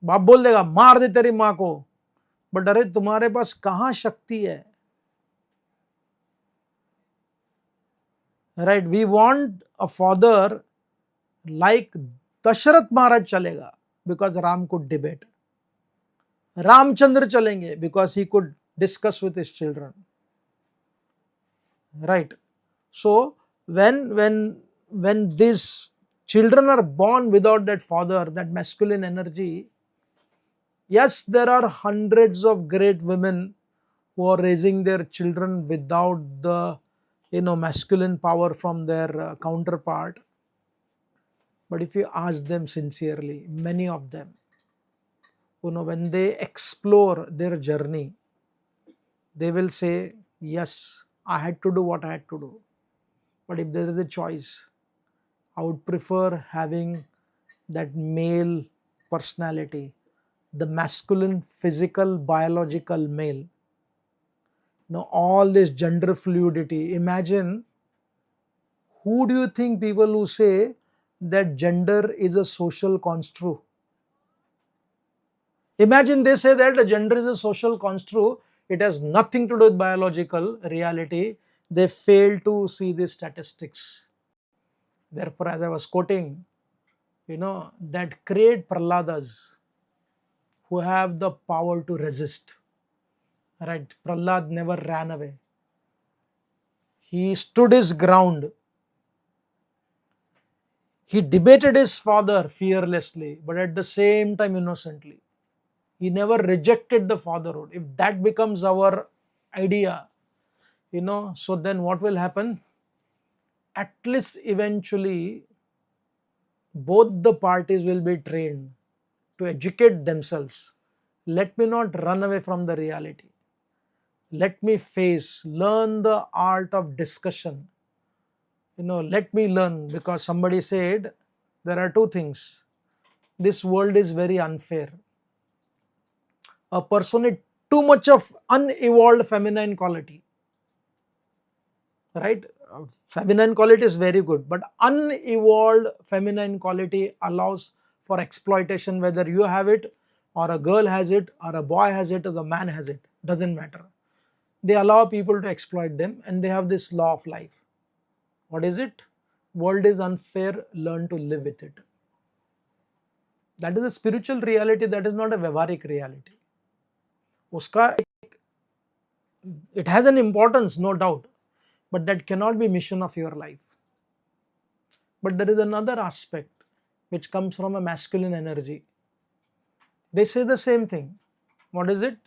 बाप बोल देगा मार दे तेरी माँ को, but अरे तुम्हारे पास कहाँ शक्ति है, right? We want a father like Dasharath Maharaj chalega, because Ram could debate. Ramchandra chalenge because he could discuss with his children, right? So when these children are born without that father, that masculine energy, yes, there are hundreds of great women who are raising their children without the masculine power from their counterpart. But if you ask them sincerely, many of them, when they explore their journey, they will say, yes, I had to do what I had to do. But if there is a choice, I would prefer having that male personality, the masculine, physical, biological male. All this gender fluidity. Imagine, who do you think people who say that gender is a social construct? Imagine they say that the gender is a social construct, it has nothing to do with biological reality. They fail to see the statistics. Therefore, as I was quoting, that great Prahladas who have the power to resist. Right? Prahlad never ran away. He stood his ground. He debated his father fearlessly, but at the same time innocently. He never rejected the fatherhood. If that becomes our idea, so then what will happen? At least eventually, both the parties will be trained to educate themselves. Let me not run away from the reality. Let me face, learn the art of discussion. Let me learn, because somebody said there are two things. This world is very unfair. A person with too much of unevolved feminine quality, right? Feminine quality is very good, but unevolved feminine quality allows for exploitation, whether you have it or a girl has it or a boy has it or the man has it, doesn't matter. They allow people to exploit them, and they have this law of life. What is it? World is unfair, learn to live with it. That is a spiritual reality, that is not a vyavaharik reality. It has an importance, no doubt, but that cannot be mission of your life. But there is another aspect which comes from a masculine energy. They say the same thing. What is it?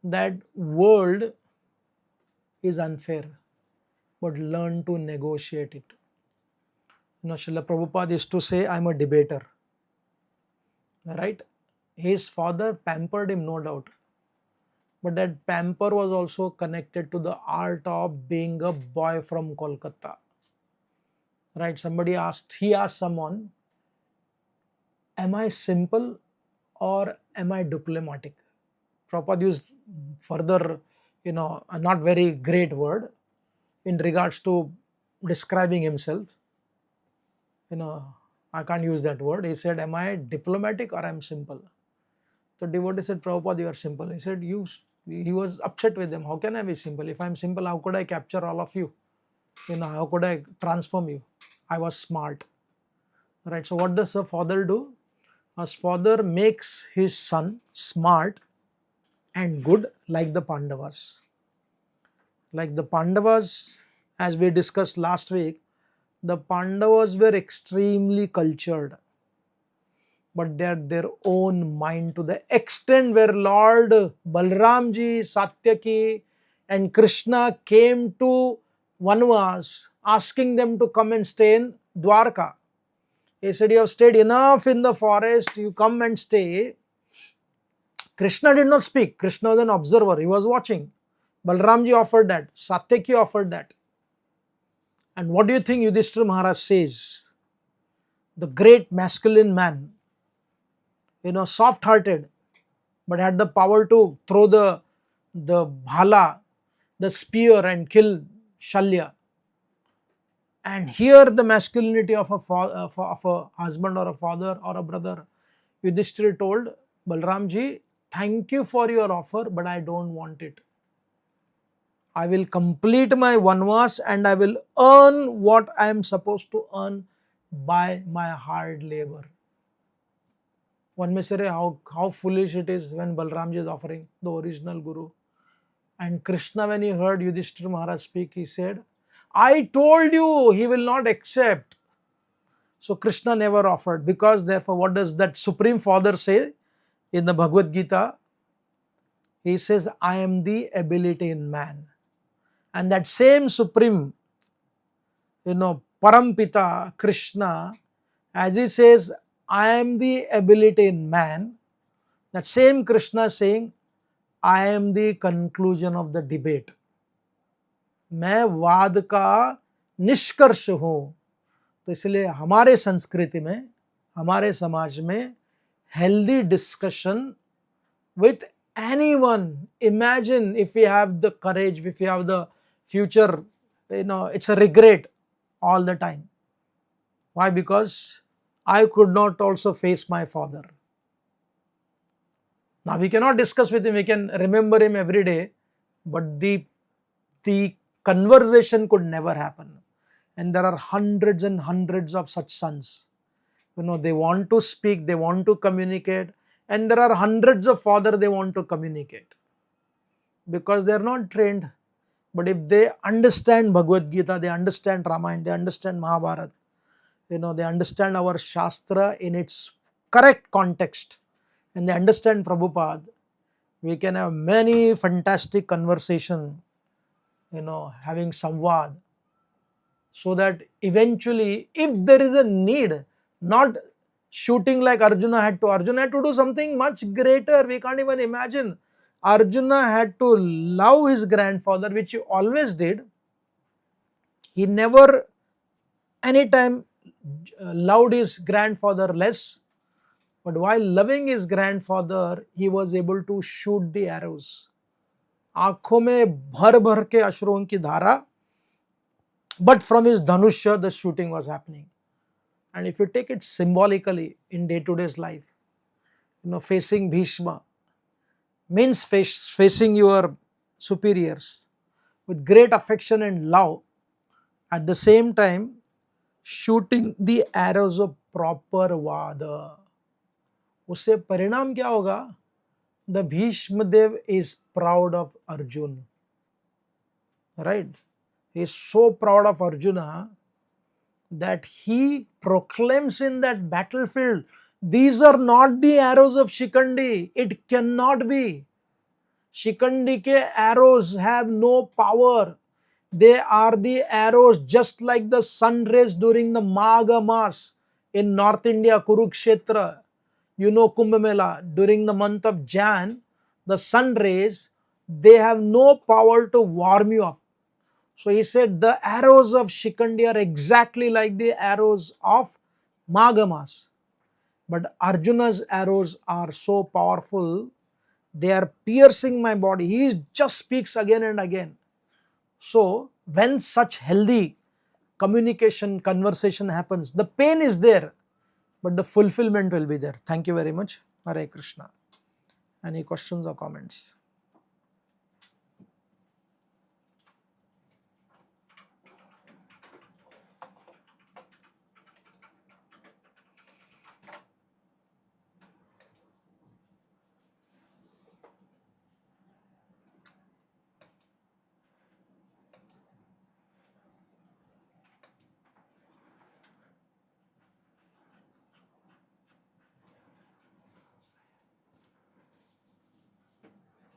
That world is unfair, but learn to negotiate it. Srila Prabhupada used to say, I am a debater. Right? His father pampered him, no doubt. But that pamper was also connected to the art of being a boy from Kolkata. Right? He asked someone, am I simple or am I diplomatic? Prabhupada used further, a not very great word in regards to describing himself. I can't use that word. He said, am I diplomatic or am I simple? The devotee said, Prabhupada, you are simple. He said, he was upset with them. How can I be simple? If I am simple, how could I capture all of you? How could I transform you? I was smart. Right? So what does a father do? A father makes his son smart and good like the Pandavas. Like the Pandavas, as we discussed last week, the Pandavas were extremely cultured, but they had their own mind to the extent where Lord Balramji, Satyaki and Krishna came to Vanvas asking them to come and stay in Dwarka. He said, you have stayed enough in the forest, you come and stay. Krishna did not speak. Krishna was an observer. He was watching. Balramji offered that. Satyaki offered that. And what do you think Yudhishthira Maharaj says? The great masculine man, soft-hearted, but had the power to throw the bhala, the spear, and kill Shalya. And here the masculinity of a husband or a father or a brother. Yudhishthira told Balramji, thank you for your offer, but I don't want it. I will complete my vanvas and I will earn what I am supposed to earn by my hard labor. One may say how foolish it is when Balramji is offering, the original Guru. And Krishna, when he heard Yudhishthira Maharaj speak, he said, I told you he will not accept. So Krishna never offered, because therefore what does that Supreme Father say in the Bhagavad Gita? He says, I am the ability in man. And that same Supreme, Parampita, Krishna, as he says, I am the ability in man, that same Krishna saying, I am the conclusion of the debate. मैं वाद का निष्कर्ष हूँ. तो इसलिए हमारे संस्कृति में, हमारे समाज में healthy discussion with anyone. Imagine if we have the courage, if we have the future, it's a regret all the time. Why? Because I could not also face my father. Now we cannot discuss with him, we can remember him every day, but the conversation could never happen. And there are hundreds and hundreds of such sons. They want to speak, they want to communicate, and there are hundreds of fathers they want to communicate because they are not trained. But if they understand Bhagavad Gita, they understand Ramayana, they understand Mahabharata, they understand our Shastra in its correct context, and they understand Prabhupada, we can have many fantastic conversation, having samvad, so that eventually, if there is a need, not shooting like Arjuna had to do something much greater. We can't even imagine. Arjuna had to love his grandfather, which he always did. He never anytime loved his grandfather less, but while loving his grandfather, he was able to shoot the arrows. आंखों में भर भर के अश्रुओं की धारा, but from his dhanusha the shooting was happening. And if you take it symbolically in day-to-day life, facing Bhishma means facing your superiors with great affection and love, at the same time shooting the arrows of proper vada. उससे परिणाम क्या होगा? The Bhishma Dev is proud of Arjuna, right? He is so proud of Arjuna that he proclaims in that battlefield, these are not the arrows of Shikandi. It cannot be. Shikandi ke arrows have no power. They are the arrows just like the sun rays during the Magha Mas in North India, Kurukshetra. Kumbh Mela, during the month of Jan, the sun rays, they have no power to warm you up. So he said the arrows of Shikandi are exactly like the arrows of Magha Mas. But Arjuna's arrows are so powerful, they are piercing my body. He just speaks again and again. So when such healthy communication, conversation happens, the pain is there, but the fulfillment will be there. Thank you very much. Hare Krishna. Any questions or comments?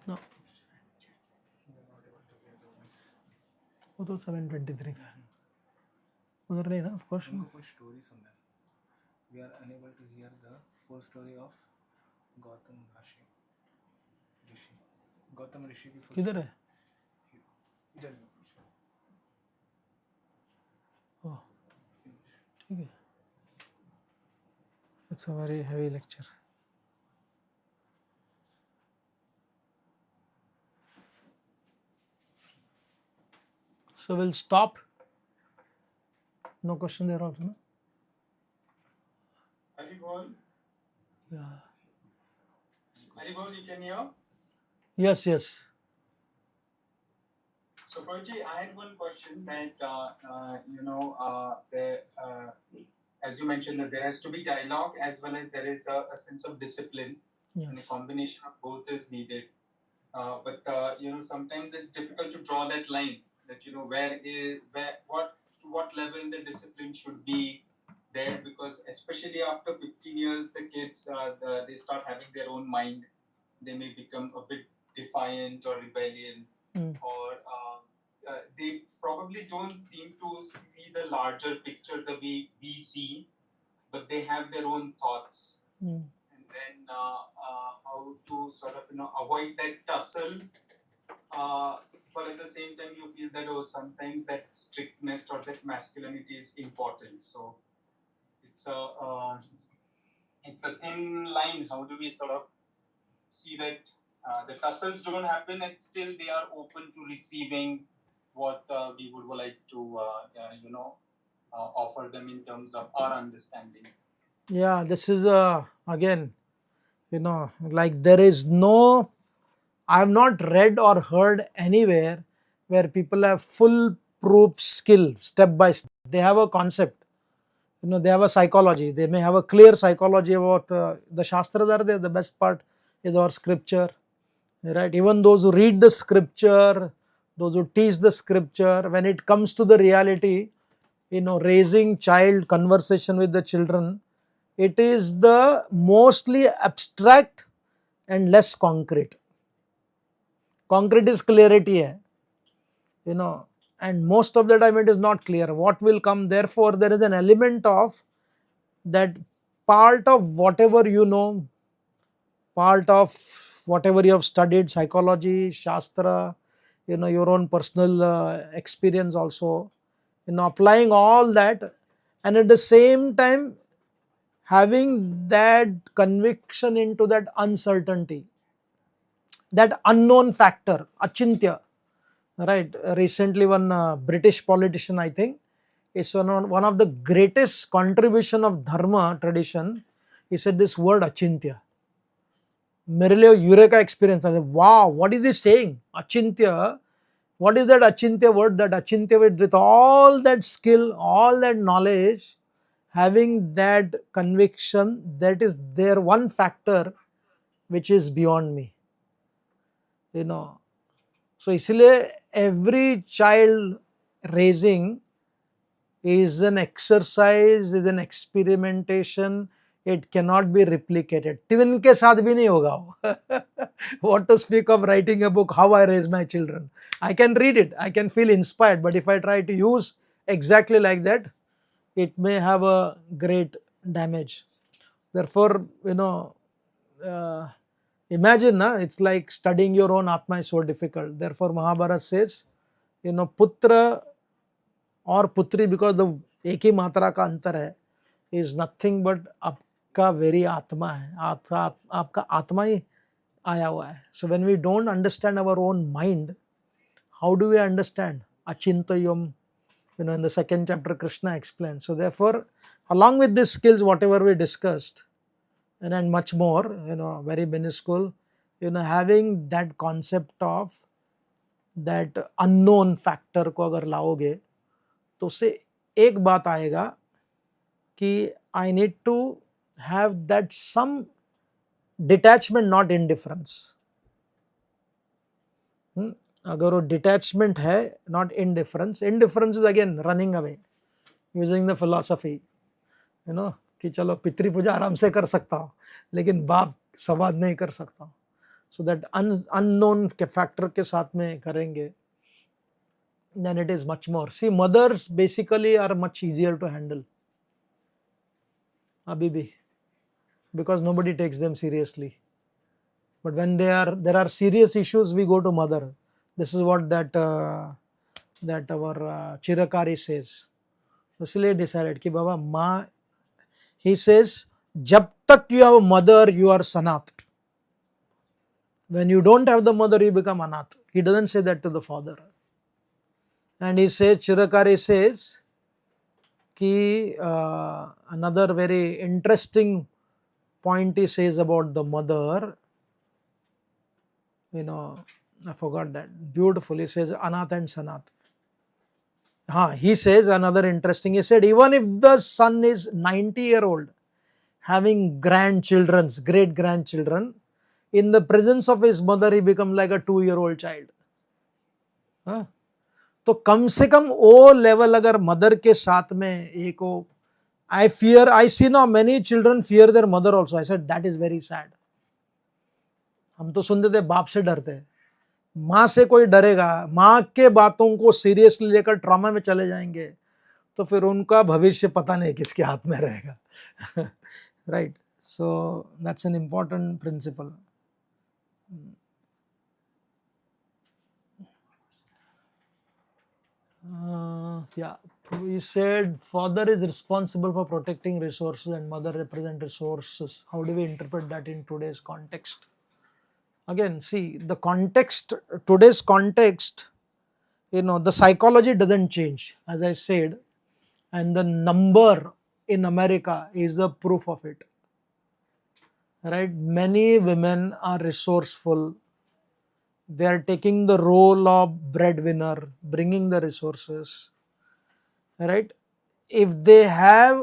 No. वो तो 723 का है उधर नहीं ना, of course. कोई story सुन रहे हैं. We are unable to hear the full story of Gautam Rishi. Gautam Rishi की किधर है? इधर. ओह, ठीक है. It's a very heavy lecture. So we'll stop. No question there also, no? Haribol, Yeah. Haribol, you can hear? Yes, yes. So, Prabhuji, I had one question that, as you mentioned, that there has to be dialogue as well as there is a sense of discipline, and a Yes. combination of both is needed. But sometimes it's difficult to draw that line. That what level the discipline should be there, because especially after 15 years, the kids they start having their own mind. They may become a bit defiant or rebellion, or they probably don't seem to see the larger picture the way we see, but they have their own thoughts. And then how to sort of avoid that tussle, but at the same time you feel that sometimes that strictness or that masculinity is important. So it's a thin line. How do we sort of see that the tussles don't happen and still they are open to receiving what we would like to offer them in terms of our understanding? Yeah, this is again Like there is no, I have not read or heard anywhere where people have full proof skill step by step. They have a concept, they have a psychology. They may have a clear psychology about the Shastras are there. The best part is our scripture, right? Even those who read the scripture, those who teach the scripture, when it comes to the reality, raising child, conversation with the children, it is the mostly abstract and less concrete. Concrete is clarity hai, and most of the time it is not clear what will come. Therefore, there is an element of that part of whatever part of whatever you have studied, psychology, Shastra, your own personal experience also, applying all that, and at the same time having that conviction into that uncertainty, that unknown factor, achintya, right? Recently one British politician, I think, is one of the greatest contribution of Dharma tradition. He said this word achintya. मेरे लिए eureka experience था. Wow, what is he saying? Achintya. What is that achintya word? That achintya with all that skill, all that knowledge, having that conviction that is there one factor which is beyond me. So इसलिए every child raising is an exercise, is an experimentation. It cannot be replicated. Twin के साथ भी नहीं होगा वो. What to speak of writing a book, how I raise my children. I can read it, I can feel inspired, but if I try to use exactly like that, it may have a great damage. Therefore, imagine, it's like studying your own Atma is so difficult. Therefore, Mahabharata says, Putra or Putri, because the एक ही मात्रा का अंतर है, is nothing but आपका very आत्मा है, आपका आत्मा ही आया हुआ है. So when we don't understand our own mind, how do we understand? Achintayam, in the second chapter Krishna explains. So therefore, along with these skills, whatever we discussed, and much more, very minuscule, having that concept of that unknown factor को अगर लाओगे तो उससे एक बात आएगा कि I need to have that some detachment, not indifference. अगर वो detachment है, not indifference. Indifference is again running away, using the philosophy, कि चलो पितृ पूजा आराम से कर सकता हूँ, लेकिन बाप संवाद नहीं कर सकता हूँ. So that unknown factor के साथ में करेंगे, then it is much more. See, mothers basically are much easier to handle. Abhi bhi, because nobody takes them seriously. But when there are serious issues, we go to mother. This is what that our Chirakari says. So इसलिए decided कि बाबा माँ, he says, जब तक you have a mother, you are sanat. When you don't have the mother, you become anath. He doesn't say that to the father. And he says, Chirakari says, कि another very interesting point he says about the mother, I forgot that. Beautiful. He says anath and sanat. He says another interesting, he said, even if the son is 90-year-old, having grandchildren, great grandchildren, in the presence of his mother, he becomes like a 2-year-old child. तो कम से कम वो level अगर mother के साथ में एक हो, I see now many children fear their mother also. I said that is very sad. हम तो सुनते थे बाप से डरते हैं, माँ से कोई डरेगा, माँ के बातों को सीरियसली लेकर ट्रॉमा में चले जाएंगे, तो फिर उनका भविष्य पता नहीं किसके हाथ में रहेगा. Right? So that's an important principle. We said father is responsible for protecting resources and mother represent resources. How do we interpret that in today's context? Again, see, the context, today's context, the psychology doesn't change, as I said, and the number in America is the proof of it. right? Many women are resourceful. They are taking the role of breadwinner, bringing the resources, right? If they have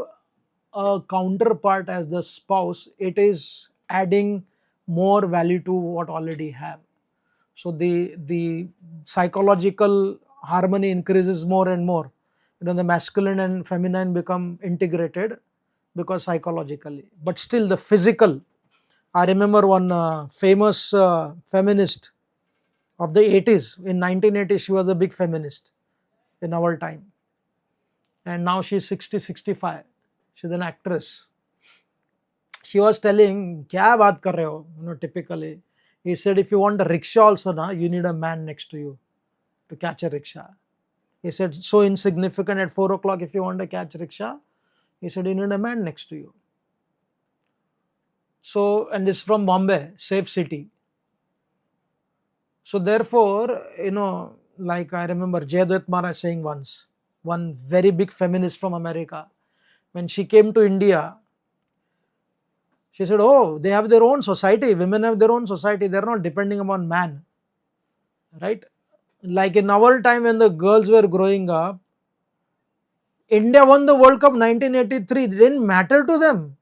a counterpart as the spouse, it is adding more value to what already have. So the psychological harmony increases more and more. The masculine and feminine become integrated because psychologically, but still the physical. I remember one famous feminist of the 80s. In 1980, she was a big feminist in our time, and now she's 60, 65. She's an actress. She was telling, "क्या बात कर रहे हो?" Typically, he said, if you want a rickshaw also, na, you need a man next to you to catch a rickshaw. He said, so insignificant at 4 o'clock if you want to catch rickshaw. He said, you need a man next to you. So, and this is from Bombay, safe city. So therefore, like I remember Jayadvaita Maharaj saying once, one very big feminist from America, when she came to India, she said, oh, they have their own society, women have their own society, they're not depending upon man, right? Like in our time when the girls were growing up, India won the World Cup 1983, it didn't matter to them,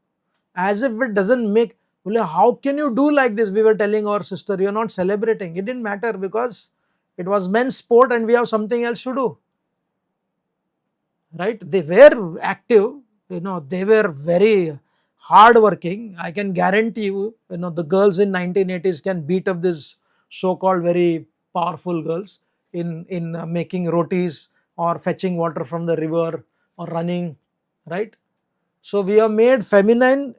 as if it doesn't make, how can you do like this? We were telling our sister, you're not celebrating. It didn't matter because it was men's sport and we have something else to do. Right? They were active, they were very hard working. I can guarantee you, the girls in 1980s can beat up this so-called very powerful girls in making rotis or fetching water from the river or running, right? So we have made feminine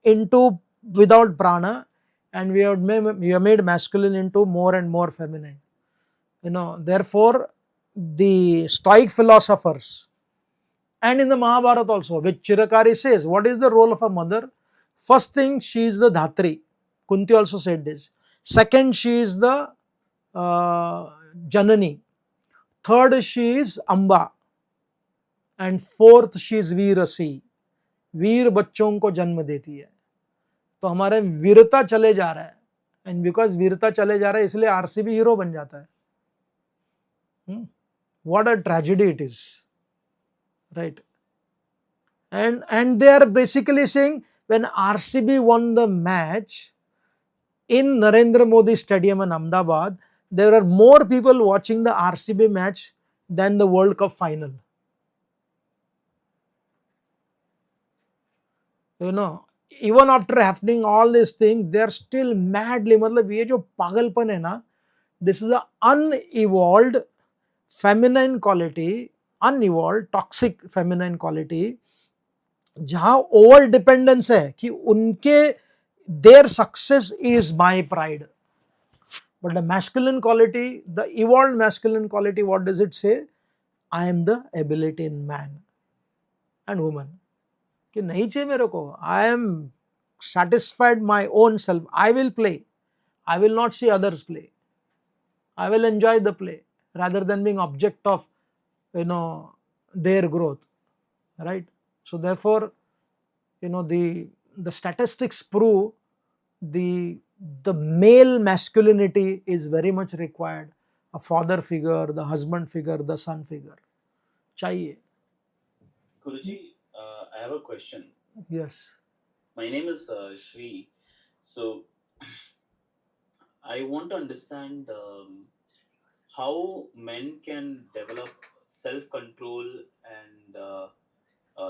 into without prana, and we have made masculine into more and more feminine. Therefore, the Stoic philosophers, and in the Mahabharata also, which Chirakari says, what is the role of a mother? First thing, she is the Dhatri. Kunti also said this. Second, she is the Janani. Third, she is Amba. And fourth, she is Veerasi. वीर बच्चों को जन्म देती है. तो हमारे वीरता चले जा रहा है, एंड बिकॉज वीरता चले जा रहा है इसलिए आरसीबी हीरो बन जाता है. What a tragedy it is, right? And they are basically saying when RCB won the match in Narendra Modi Stadium in Ahmedabad, there are more people watching the RCB match than the World Cup final. Even after happening all these things, they are still madly, मतलब ये जो पागलपन है ना, this is a unevolved feminine quality, unevolved toxic feminine quality, जहां over dependence है कि उनके their success is my pride. But the masculine quality, the evolved masculine quality, what does it say? I am the ability in man and woman. कि नहीं चाहिए मेरे को, I am satisfied my own self. I will play. I will not see others play. I will enjoy the play rather than being object of their growth, right? So therefore, the statistics prove the male masculinity is very much required. A father figure, the husband figure, the son figure. Chahiye. Guruji, I have a question. Yes. My name is Shri. So I want to understand how men can develop self-control and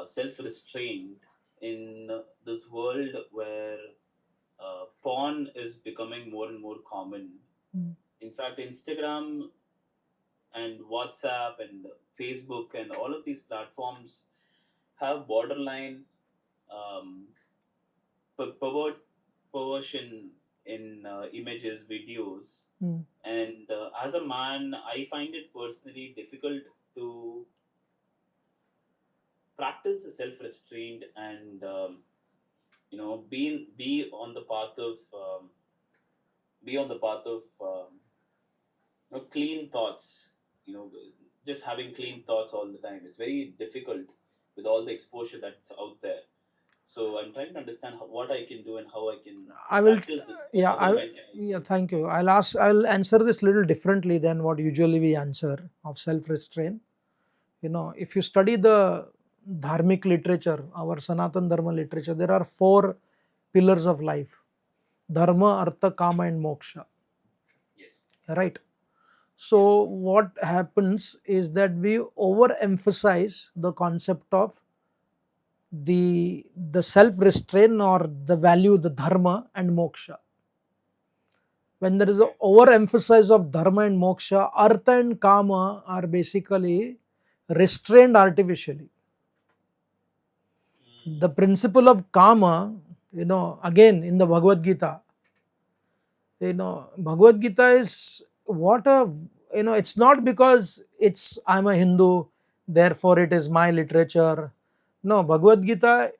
self-restraint in this world where porn is becoming more and more common. In fact, Instagram and WhatsApp and Facebook and all of these platforms have borderline perversion in images, videos. And as a man, I find it personally difficult to practice the self-restraint and be on the path of clean thoughts. Just having clean thoughts all the time. It's very difficult with all the exposure that's out there. So I'm trying to understand what I can do and how I can I will, practice it. yeah, Other men can also yeah, do. thank you. I'll answer this little differently than what usually we answer of self-restraint. If you study the dharmic literature, our Sanatan Dharma literature, there are 4 pillars of life: Dharma, Artha, Kama, and Moksha. Yes. Right? So, what happens is that we overemphasize the concept of the self-restraint or the value, the Dharma and Moksha. When there is an overemphasis of Dharma and Moksha, Artha and Kama are basically restrained artificially. The principle of Kama, again in the Bhagavad Gita, Bhagavad Gita is what a, it's not because I'm a Hindu, therefore it is my literature. No, Bhagavad Gita,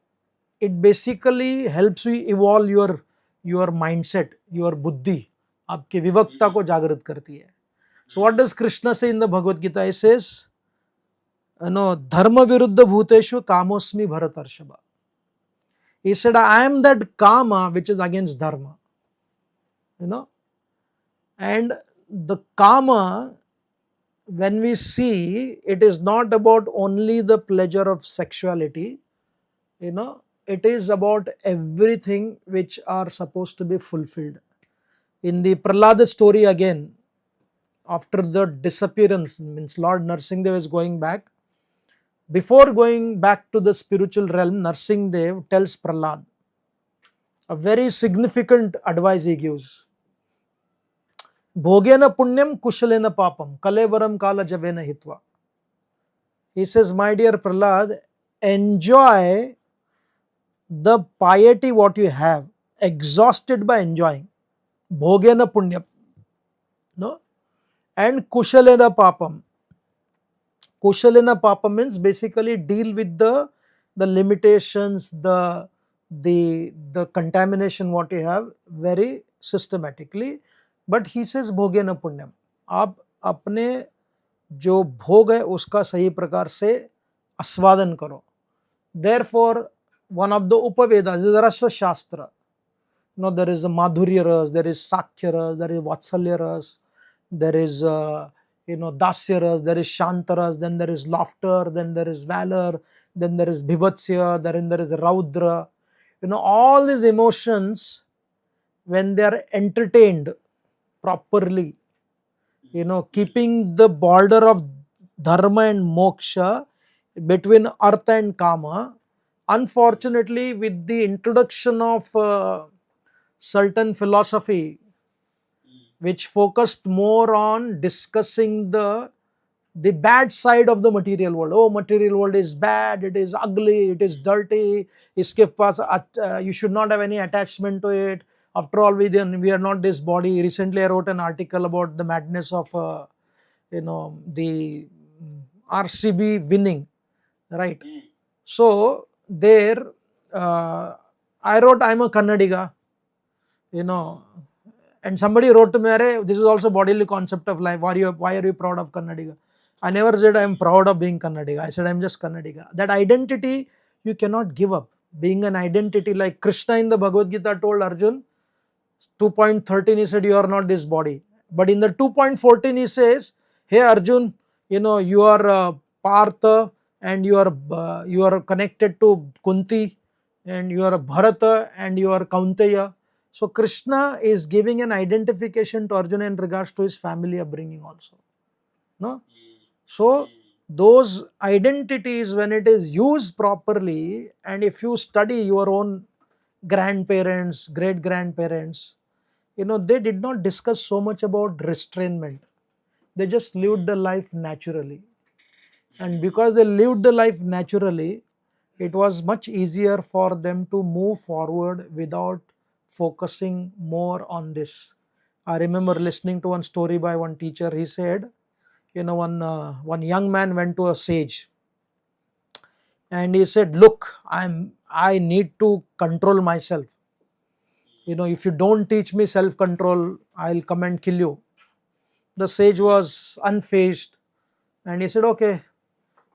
it basically helps you evolve your mindset, your buddhi, आपके विवक्ता को जागृत करती है. So what does Krishna say in the Bhagavad Gita? He says, dharma viruddha bhuteshu kamosmi bharatarshava. He said, I am that kama which is against dharma. And the kama, when we see, it is not about only the pleasure of sexuality, it is about everything which are supposed to be fulfilled. In the Prahlad story again, after the disappearance, means Lord Narsinghdev is going back. Before going back to the spiritual realm, Narsinghdev tells Prahlad a very significant advice he gives. Bhogena punyam kushalena papam, kalevaram kala javena hitva. He says, my dear Prahlad, enjoy the piety what you have, exhausted by enjoying. Bhogena punyam. No? And kushalena papam. Kushalena papam means basically deal with the limitations, the contamination what you have very systematically. But he says bhogena punyam. आप अपने जो भोग है उसका सही प्रकार से आस्वादन करो. Therefore, one of the Upavedas is Rasa Shastra. There is a Madhurya Ras, there is Sakya Ras, there is Vatsalya Ras, there is Dasya Ras, there is Shanta Ras, then there is laughter, then there is valor, then there is Bhivatsya, then there is Raudra. All these emotions, when they are entertained properly, keeping the border of Dharma and Moksha between Artha and Kama, unfortunately with the introduction of certain philosophy which focused more on discussing the bad side of the material world. Oh, material world is bad, it is ugly, it is dirty, you should not have any attachment to it. After all, we are not this body. Recently, I wrote an article about the madness of the RCB winning, right? So there, I wrote, I'm a Kannadiga, and somebody wrote to me, this is also bodily concept of life. Why are you proud of Kannadiga? I never said I am proud of being Kannadiga. I said I am just Kannadiga. That identity you cannot give up. Being an identity, like Krishna in the Bhagavad Gita told Arjun, 2.13 he said, you are not this body. But in the 2.14 he says, hey Arjun, you are Partha and you are connected to Kunti and you are Bharata and you are Kaunteya. So Krishna is giving an identification to Arjuna in regards to his family upbringing also. No? So those identities, when it is used properly, and if you study your own grandparents, great grandparents, they did not discuss so much about restrainment. They just lived the life naturally. And because they lived the life naturally, it was much easier for them to move forward without focusing more on this. I remember listening to one story by one teacher. He said, one young man went to a sage and he said, look, I need to control myself. If you don't teach me self-control, I'll come and kill you. The sage was unfazed and he said, okay.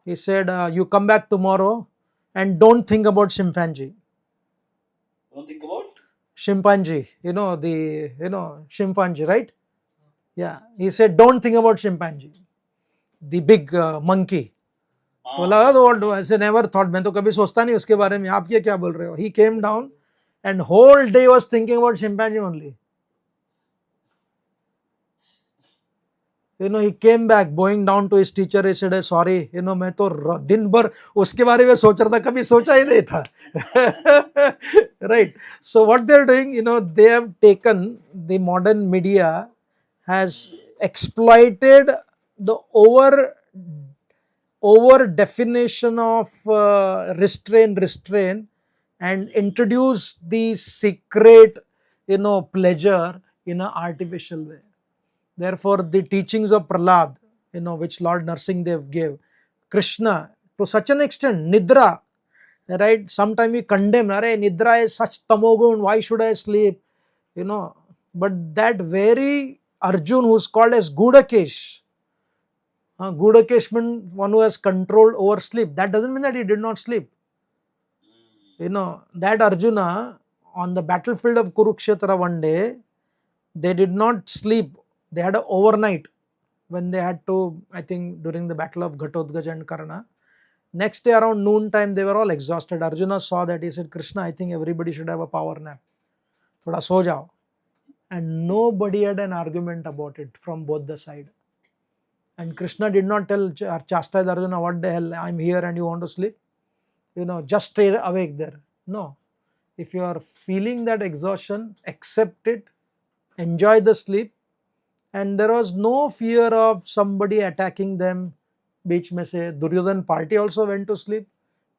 He said, you come back tomorrow and don't think about chimpanzee. Don't think about? chimpanzee, chimpanzee, right? Yeah, he said, don't think about chimpanzee, the big monkey. तो लगा तो world ऐसे never thought, मैं तो कभी सोचता नहीं उसके बारे में, आप ये क्या बोल रहे हो. He came down and whole day was thinking about chimpanzee only. He came back going down to his teacher. He said, sorry, मैं तो दिन भर उसके बारे में सोच रहा था, कभी सोचा ही नहीं था. Right. So what they're doing, they have taken, the modern media has exploited the over definition of restrain and introduce the secret pleasure in an artificial way. Therefore the teachings of Prahlad, which Lord Narsinghdev gave, Krishna, to such an extent, Nidra, right? Sometimes we condemn, Nidra is such tamogun, why should I sleep? But that very Arjun who is called as Gudakesh, Gudakesh means one who has control over sleep. That doesn't mean that he did not sleep. That Arjuna on the battlefield of Kurukshetra one day, they did not sleep. They had an overnight when they had to, I think during the battle of Ghatotkacha and Karna. Next day around noon time, they were all exhausted. Arjuna saw that. He said, Krishna, I think everybody should have a power nap. Thoda so jao. And nobody had an argument about it from both the side. And Krishna did not tell chastise Arjuna, what the hell, I'm here and you want to sleep? Just stay awake there. No. If you are feeling that exhaustion, accept it, enjoy the sleep. And there was no fear of somebody attacking them. Beach mein se Duryodhana party also went to sleep.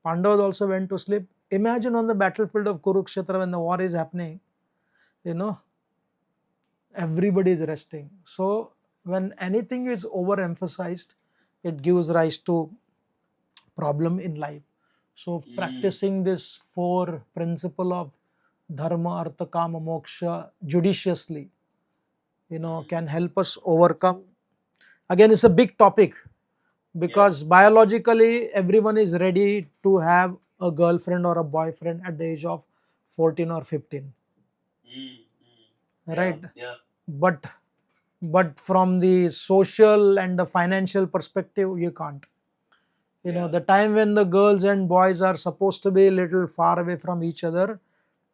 Pandavas also went to sleep. Imagine on the battlefield of Kurukshetra when the war is happening, everybody is resting. So when anything is overemphasized, it gives rise to problem in life. So practicing this 4 principle of Dharma, Artha, Kama, Moksha judiciously, can help us overcome. Again, it's a big topic because biologically everyone is ready to have a girlfriend or a boyfriend at the age of 14 or 15. Right? Yeah. But from the social and the financial perspective, you can't. The time when the girls and boys are supposed to be a little far away from each other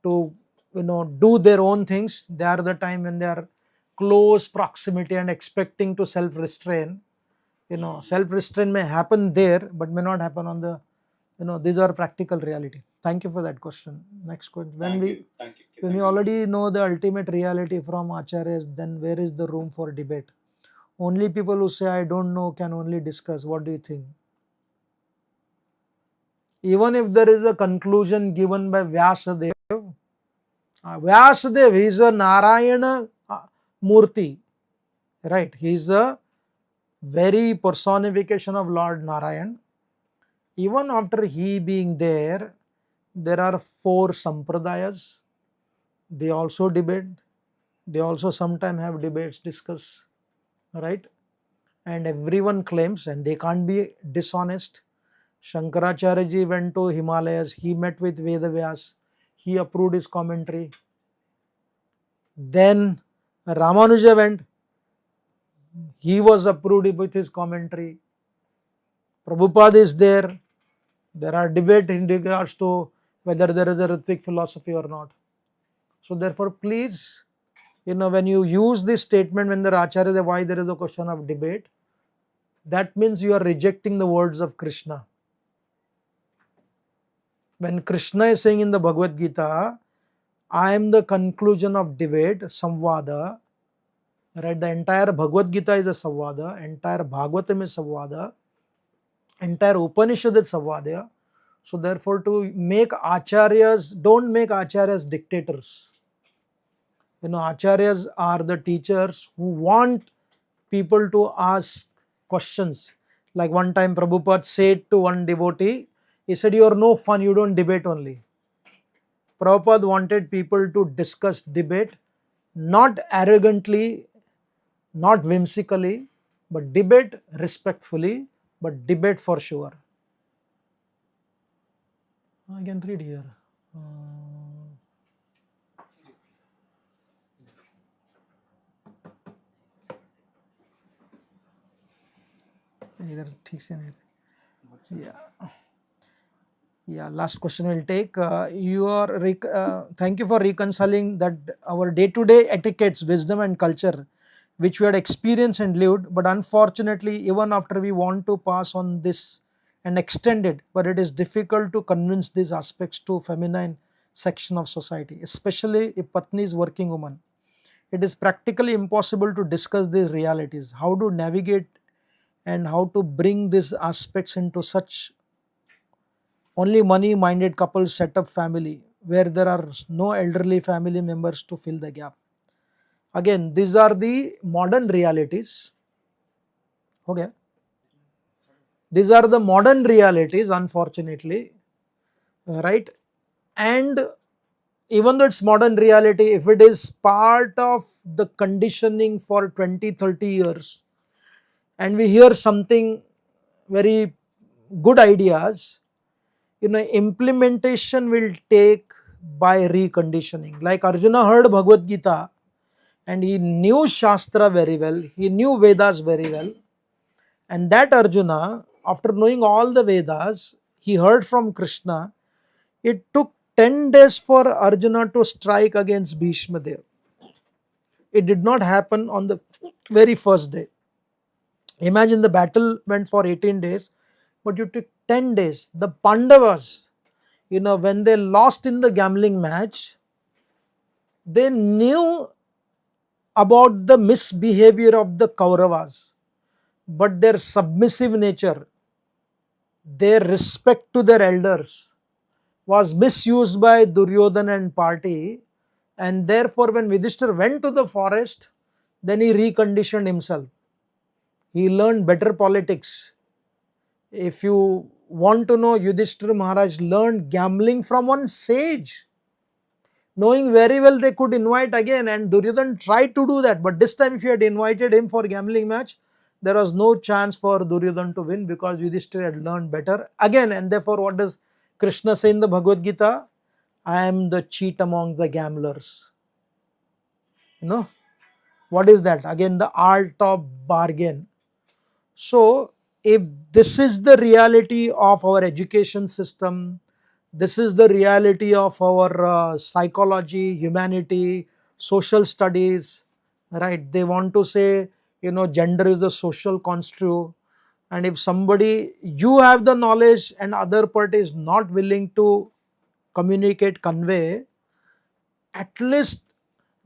to, do their own things, they are the time when they are close proximity and expecting to self-restrain. Self-restraint may happen there, but may not happen on the, these are practical reality. Thank you for that question. Next question. When we already know the ultimate reality from acharyas, then where is the room for debate? Only people who say, I don't know, can only discuss. What do you think? Even if there is a conclusion given by Vyasadeva, Vyasadeva, he is a Narayana Murti, right? He is a very personification of Lord Narayan. Even after he being there, there are 4 sampradayas. They also debate. They also sometimes have debates, discuss, right? And everyone claims, and they can't be dishonest. Shankaracharya ji went to Himalayas. He met with Vedavyas. He approved his commentary. Then Ramanuja went. He was approved with his commentary. Prabhupada is there. There are debates in regards to whether there is a Ritvik philosophy or not. So therefore, please, when you use this statement, when the Acharya, why there is a question of debate, that means you are rejecting the words of Krishna. When Krishna is saying in the Bhagavad Gita, I am the conclusion of debate, samvada, right? The entire Bhagavad Gita is a samvada, entire Bhagavatam is samvada, entire Upanishad is samvada. So therefore, to make acharyas, don't make acharyas dictators. Acharyas are the teachers who want people to ask questions. Like one time Prabhupada said to one devotee, he said, you are no fun, you don't debate only. Prabhupada wanted people to discuss debate, not arrogantly, not whimsically, but debate respectfully, but debate for sure. I can read here. इधर ठीक से नहीं What's yeah. Yeah, last question we'll take. Thank you for reconciling that our day-to-day etiquettes, wisdom and culture, which we had experienced and lived, but unfortunately, even after we want to pass on this and extend it, but it is difficult to convince these aspects to feminine section of society, especially if Patni is working woman. It is practically impossible to discuss these realities, how to navigate and how to bring these aspects into such only money minded couples set up family where there are no elderly family members to fill the gap. Again, these are the modern realities. Okay. These are the modern realities, unfortunately, right? And even though it's modern reality, if it is part of the conditioning for 20, 30 years, and we hear something very good ideas, implementation will take by reconditioning. Like Arjuna heard Bhagavad Gita and he knew Shastra very well, he knew Vedas very well, and that Arjuna, after knowing all the Vedas, he heard from Krishna. It took 10 days for Arjuna to strike against Bhishma Dev. It did not happen on the very first day. Imagine the battle went for 18 days, but you took 10 days. The Pandavas, when they lost in the gambling match, they knew about the misbehavior of the Kauravas, but their submissive nature, their respect to their elders was misused by Duryodhana and party, and therefore when Yudhishthira went to the forest, then he reconditioned himself. He learned better politics. If you want to know, Yudhishthira Maharaj learned gambling from one sage, knowing very well they could invite again, and Duryodhana tried to do that, but this time if you had invited him for gambling match, there was no chance for Duryodhana to win because Yudhishthira had learned better again. And therefore what does Krishna say in the Bhagavad Gita? I am the cheat among the gamblers. What is that? Again, the art of bargain. So if this is the reality of our education system, this is the reality of our psychology, humanity, social studies, right? They want to say, gender is a social construct, and if somebody, you have the knowledge and other party is not willing to communicate, convey, at least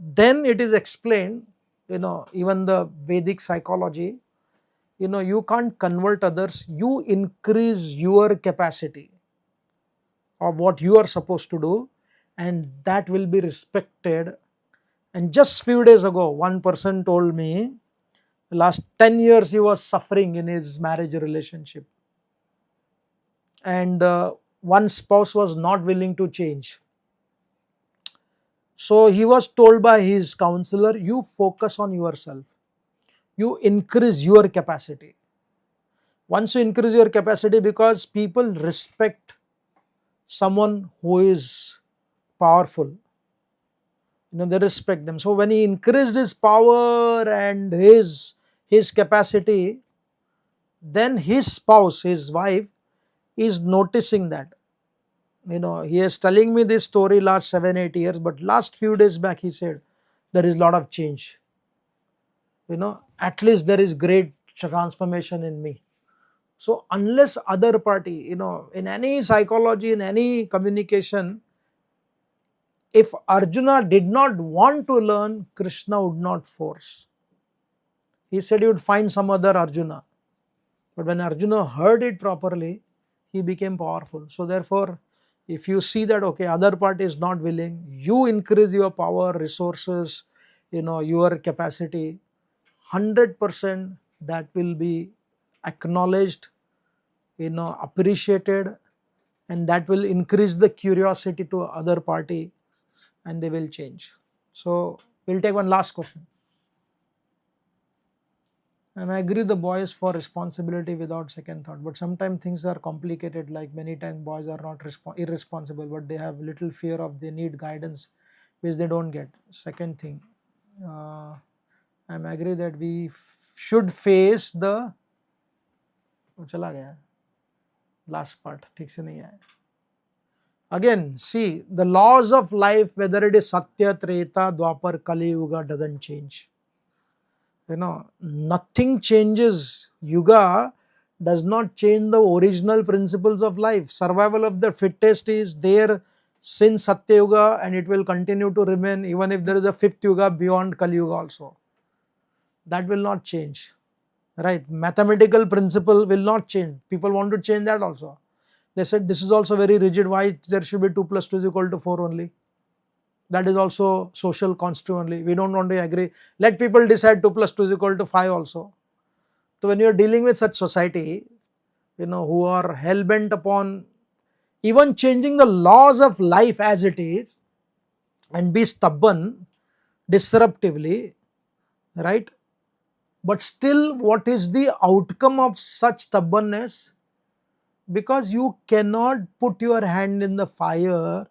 then it is explained, even the Vedic psychology, you can't convert others, you increase your capacity of what you are supposed to do, and that will be respected. And just few days ago, one person told me, last 10 years he was suffering in his marriage relationship, and one spouse was not willing to change. So he was told by his counselor, you focus on yourself, you increase your capacity. Once you increase your capacity, because people respect someone who is powerful, they respect them. So when he increased his power and his capacity, then his spouse, his wife, is noticing that. He is telling me this story last 7-8 years, but last few days back he said there is a lot of change. At least there is great transformation in me. So unless other party, in any psychology, in any communication, if Arjuna did not want to learn, Krishna would not force. He said he would find some other Arjuna. But when Arjuna heard it properly, he became powerful. So therefore, if you see that, okay, other party is not willing, you increase your power, resources, your capacity, 100% that will be acknowledged, appreciated, and that will increase the curiosity to other party, and they will change. So we'll take one last question. And I agree the boys for responsibility without second thought, but sometimes things are complicated, like many times boys are not irresponsible, but they have little fear of they need guidance which they don't get. Second thing, I agree that we should face the वो चला गया, last part ठीक से नहीं आया. Again, see, the laws of life, whether it is Satya, Treta, Dwapar, Kali Yuga, doesn't change. Nothing changes. Yuga does not change the original principles of life. Survival of the fittest is there since Satya Yuga, and it will continue to remain even if there is a fifth Yuga beyond Kali Yuga also. That will not change. Right? Mathematical principle will not change. People want to change that also. They said this is also very rigid. Why there should be 2 plus 2 is equal to 4 only? That is also social construct only. We don't want to agree. Let people decide 2 plus 2 is equal to 5 also. So when you are dealing with such society, who are hell-bent upon even changing the laws of life as it is and be stubborn, disruptively, right? But still, what is the outcome of such stubbornness? Because you cannot put your hand in the fire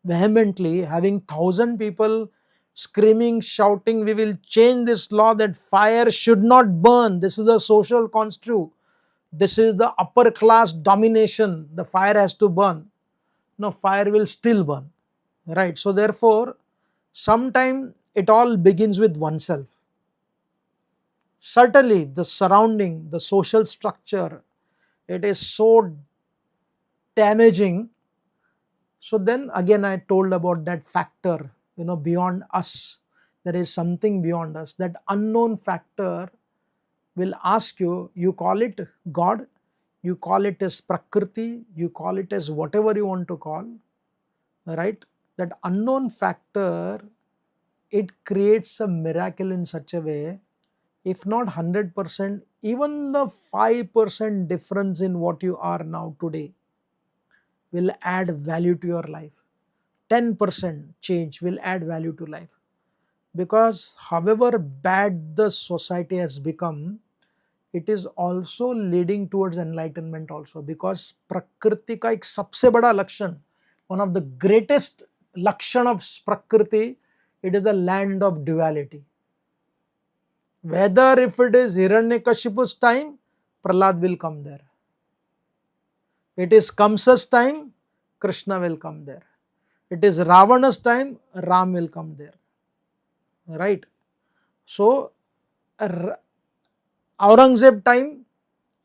vehemently, having 1,000 people screaming, shouting, we will change this law that fire should not burn. This is a social construct. This is the upper class domination. The fire has to burn. No, fire will still burn. Right. So therefore, sometimes it all begins with oneself. Certainly, the surrounding, the social structure, it is so damaging. So then again I told about that factor, beyond us. There is something beyond us. That unknown factor will ask you, you call it God, you call it as Prakriti, you call it as whatever you want to call, right? That unknown factor, it creates a miracle in such a way, if not 100%, even the 5% difference in what you are now today will add value to your life. 10% change will add value to life. Because however bad the society has become, it is also leading towards enlightenment also. Because Prakriti ka ek sabse bada lakshan, one of the greatest lakshan of Prakriti, it is the land of duality. Whether if it is Hiranyakashipu's time, Prahlad will come there. It is Kamsa's time, Krishna will come there. It is Ravana's time, Ram will come there. Right? So, Aurangzeb time,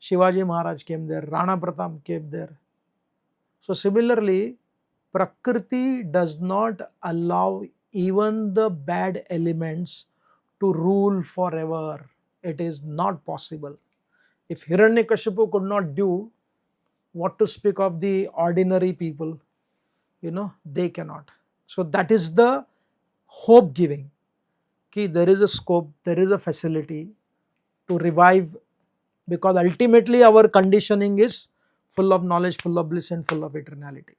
Shivaji Maharaj came there, Rana Pratap came there. So similarly, Prakriti does not allow even the bad elements to rule forever. It is not possible. If Hiranyakashipu could not do, what to speak of the ordinary people? They cannot. So that is the hope giving. There is a scope, there is a facility to revive, because ultimately our conditioning is full of knowledge, full of bliss and full of eternality.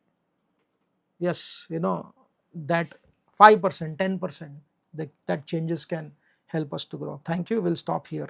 Yes, that 5%, 10%, that changes can help us to grow. Thank you. We'll stop here.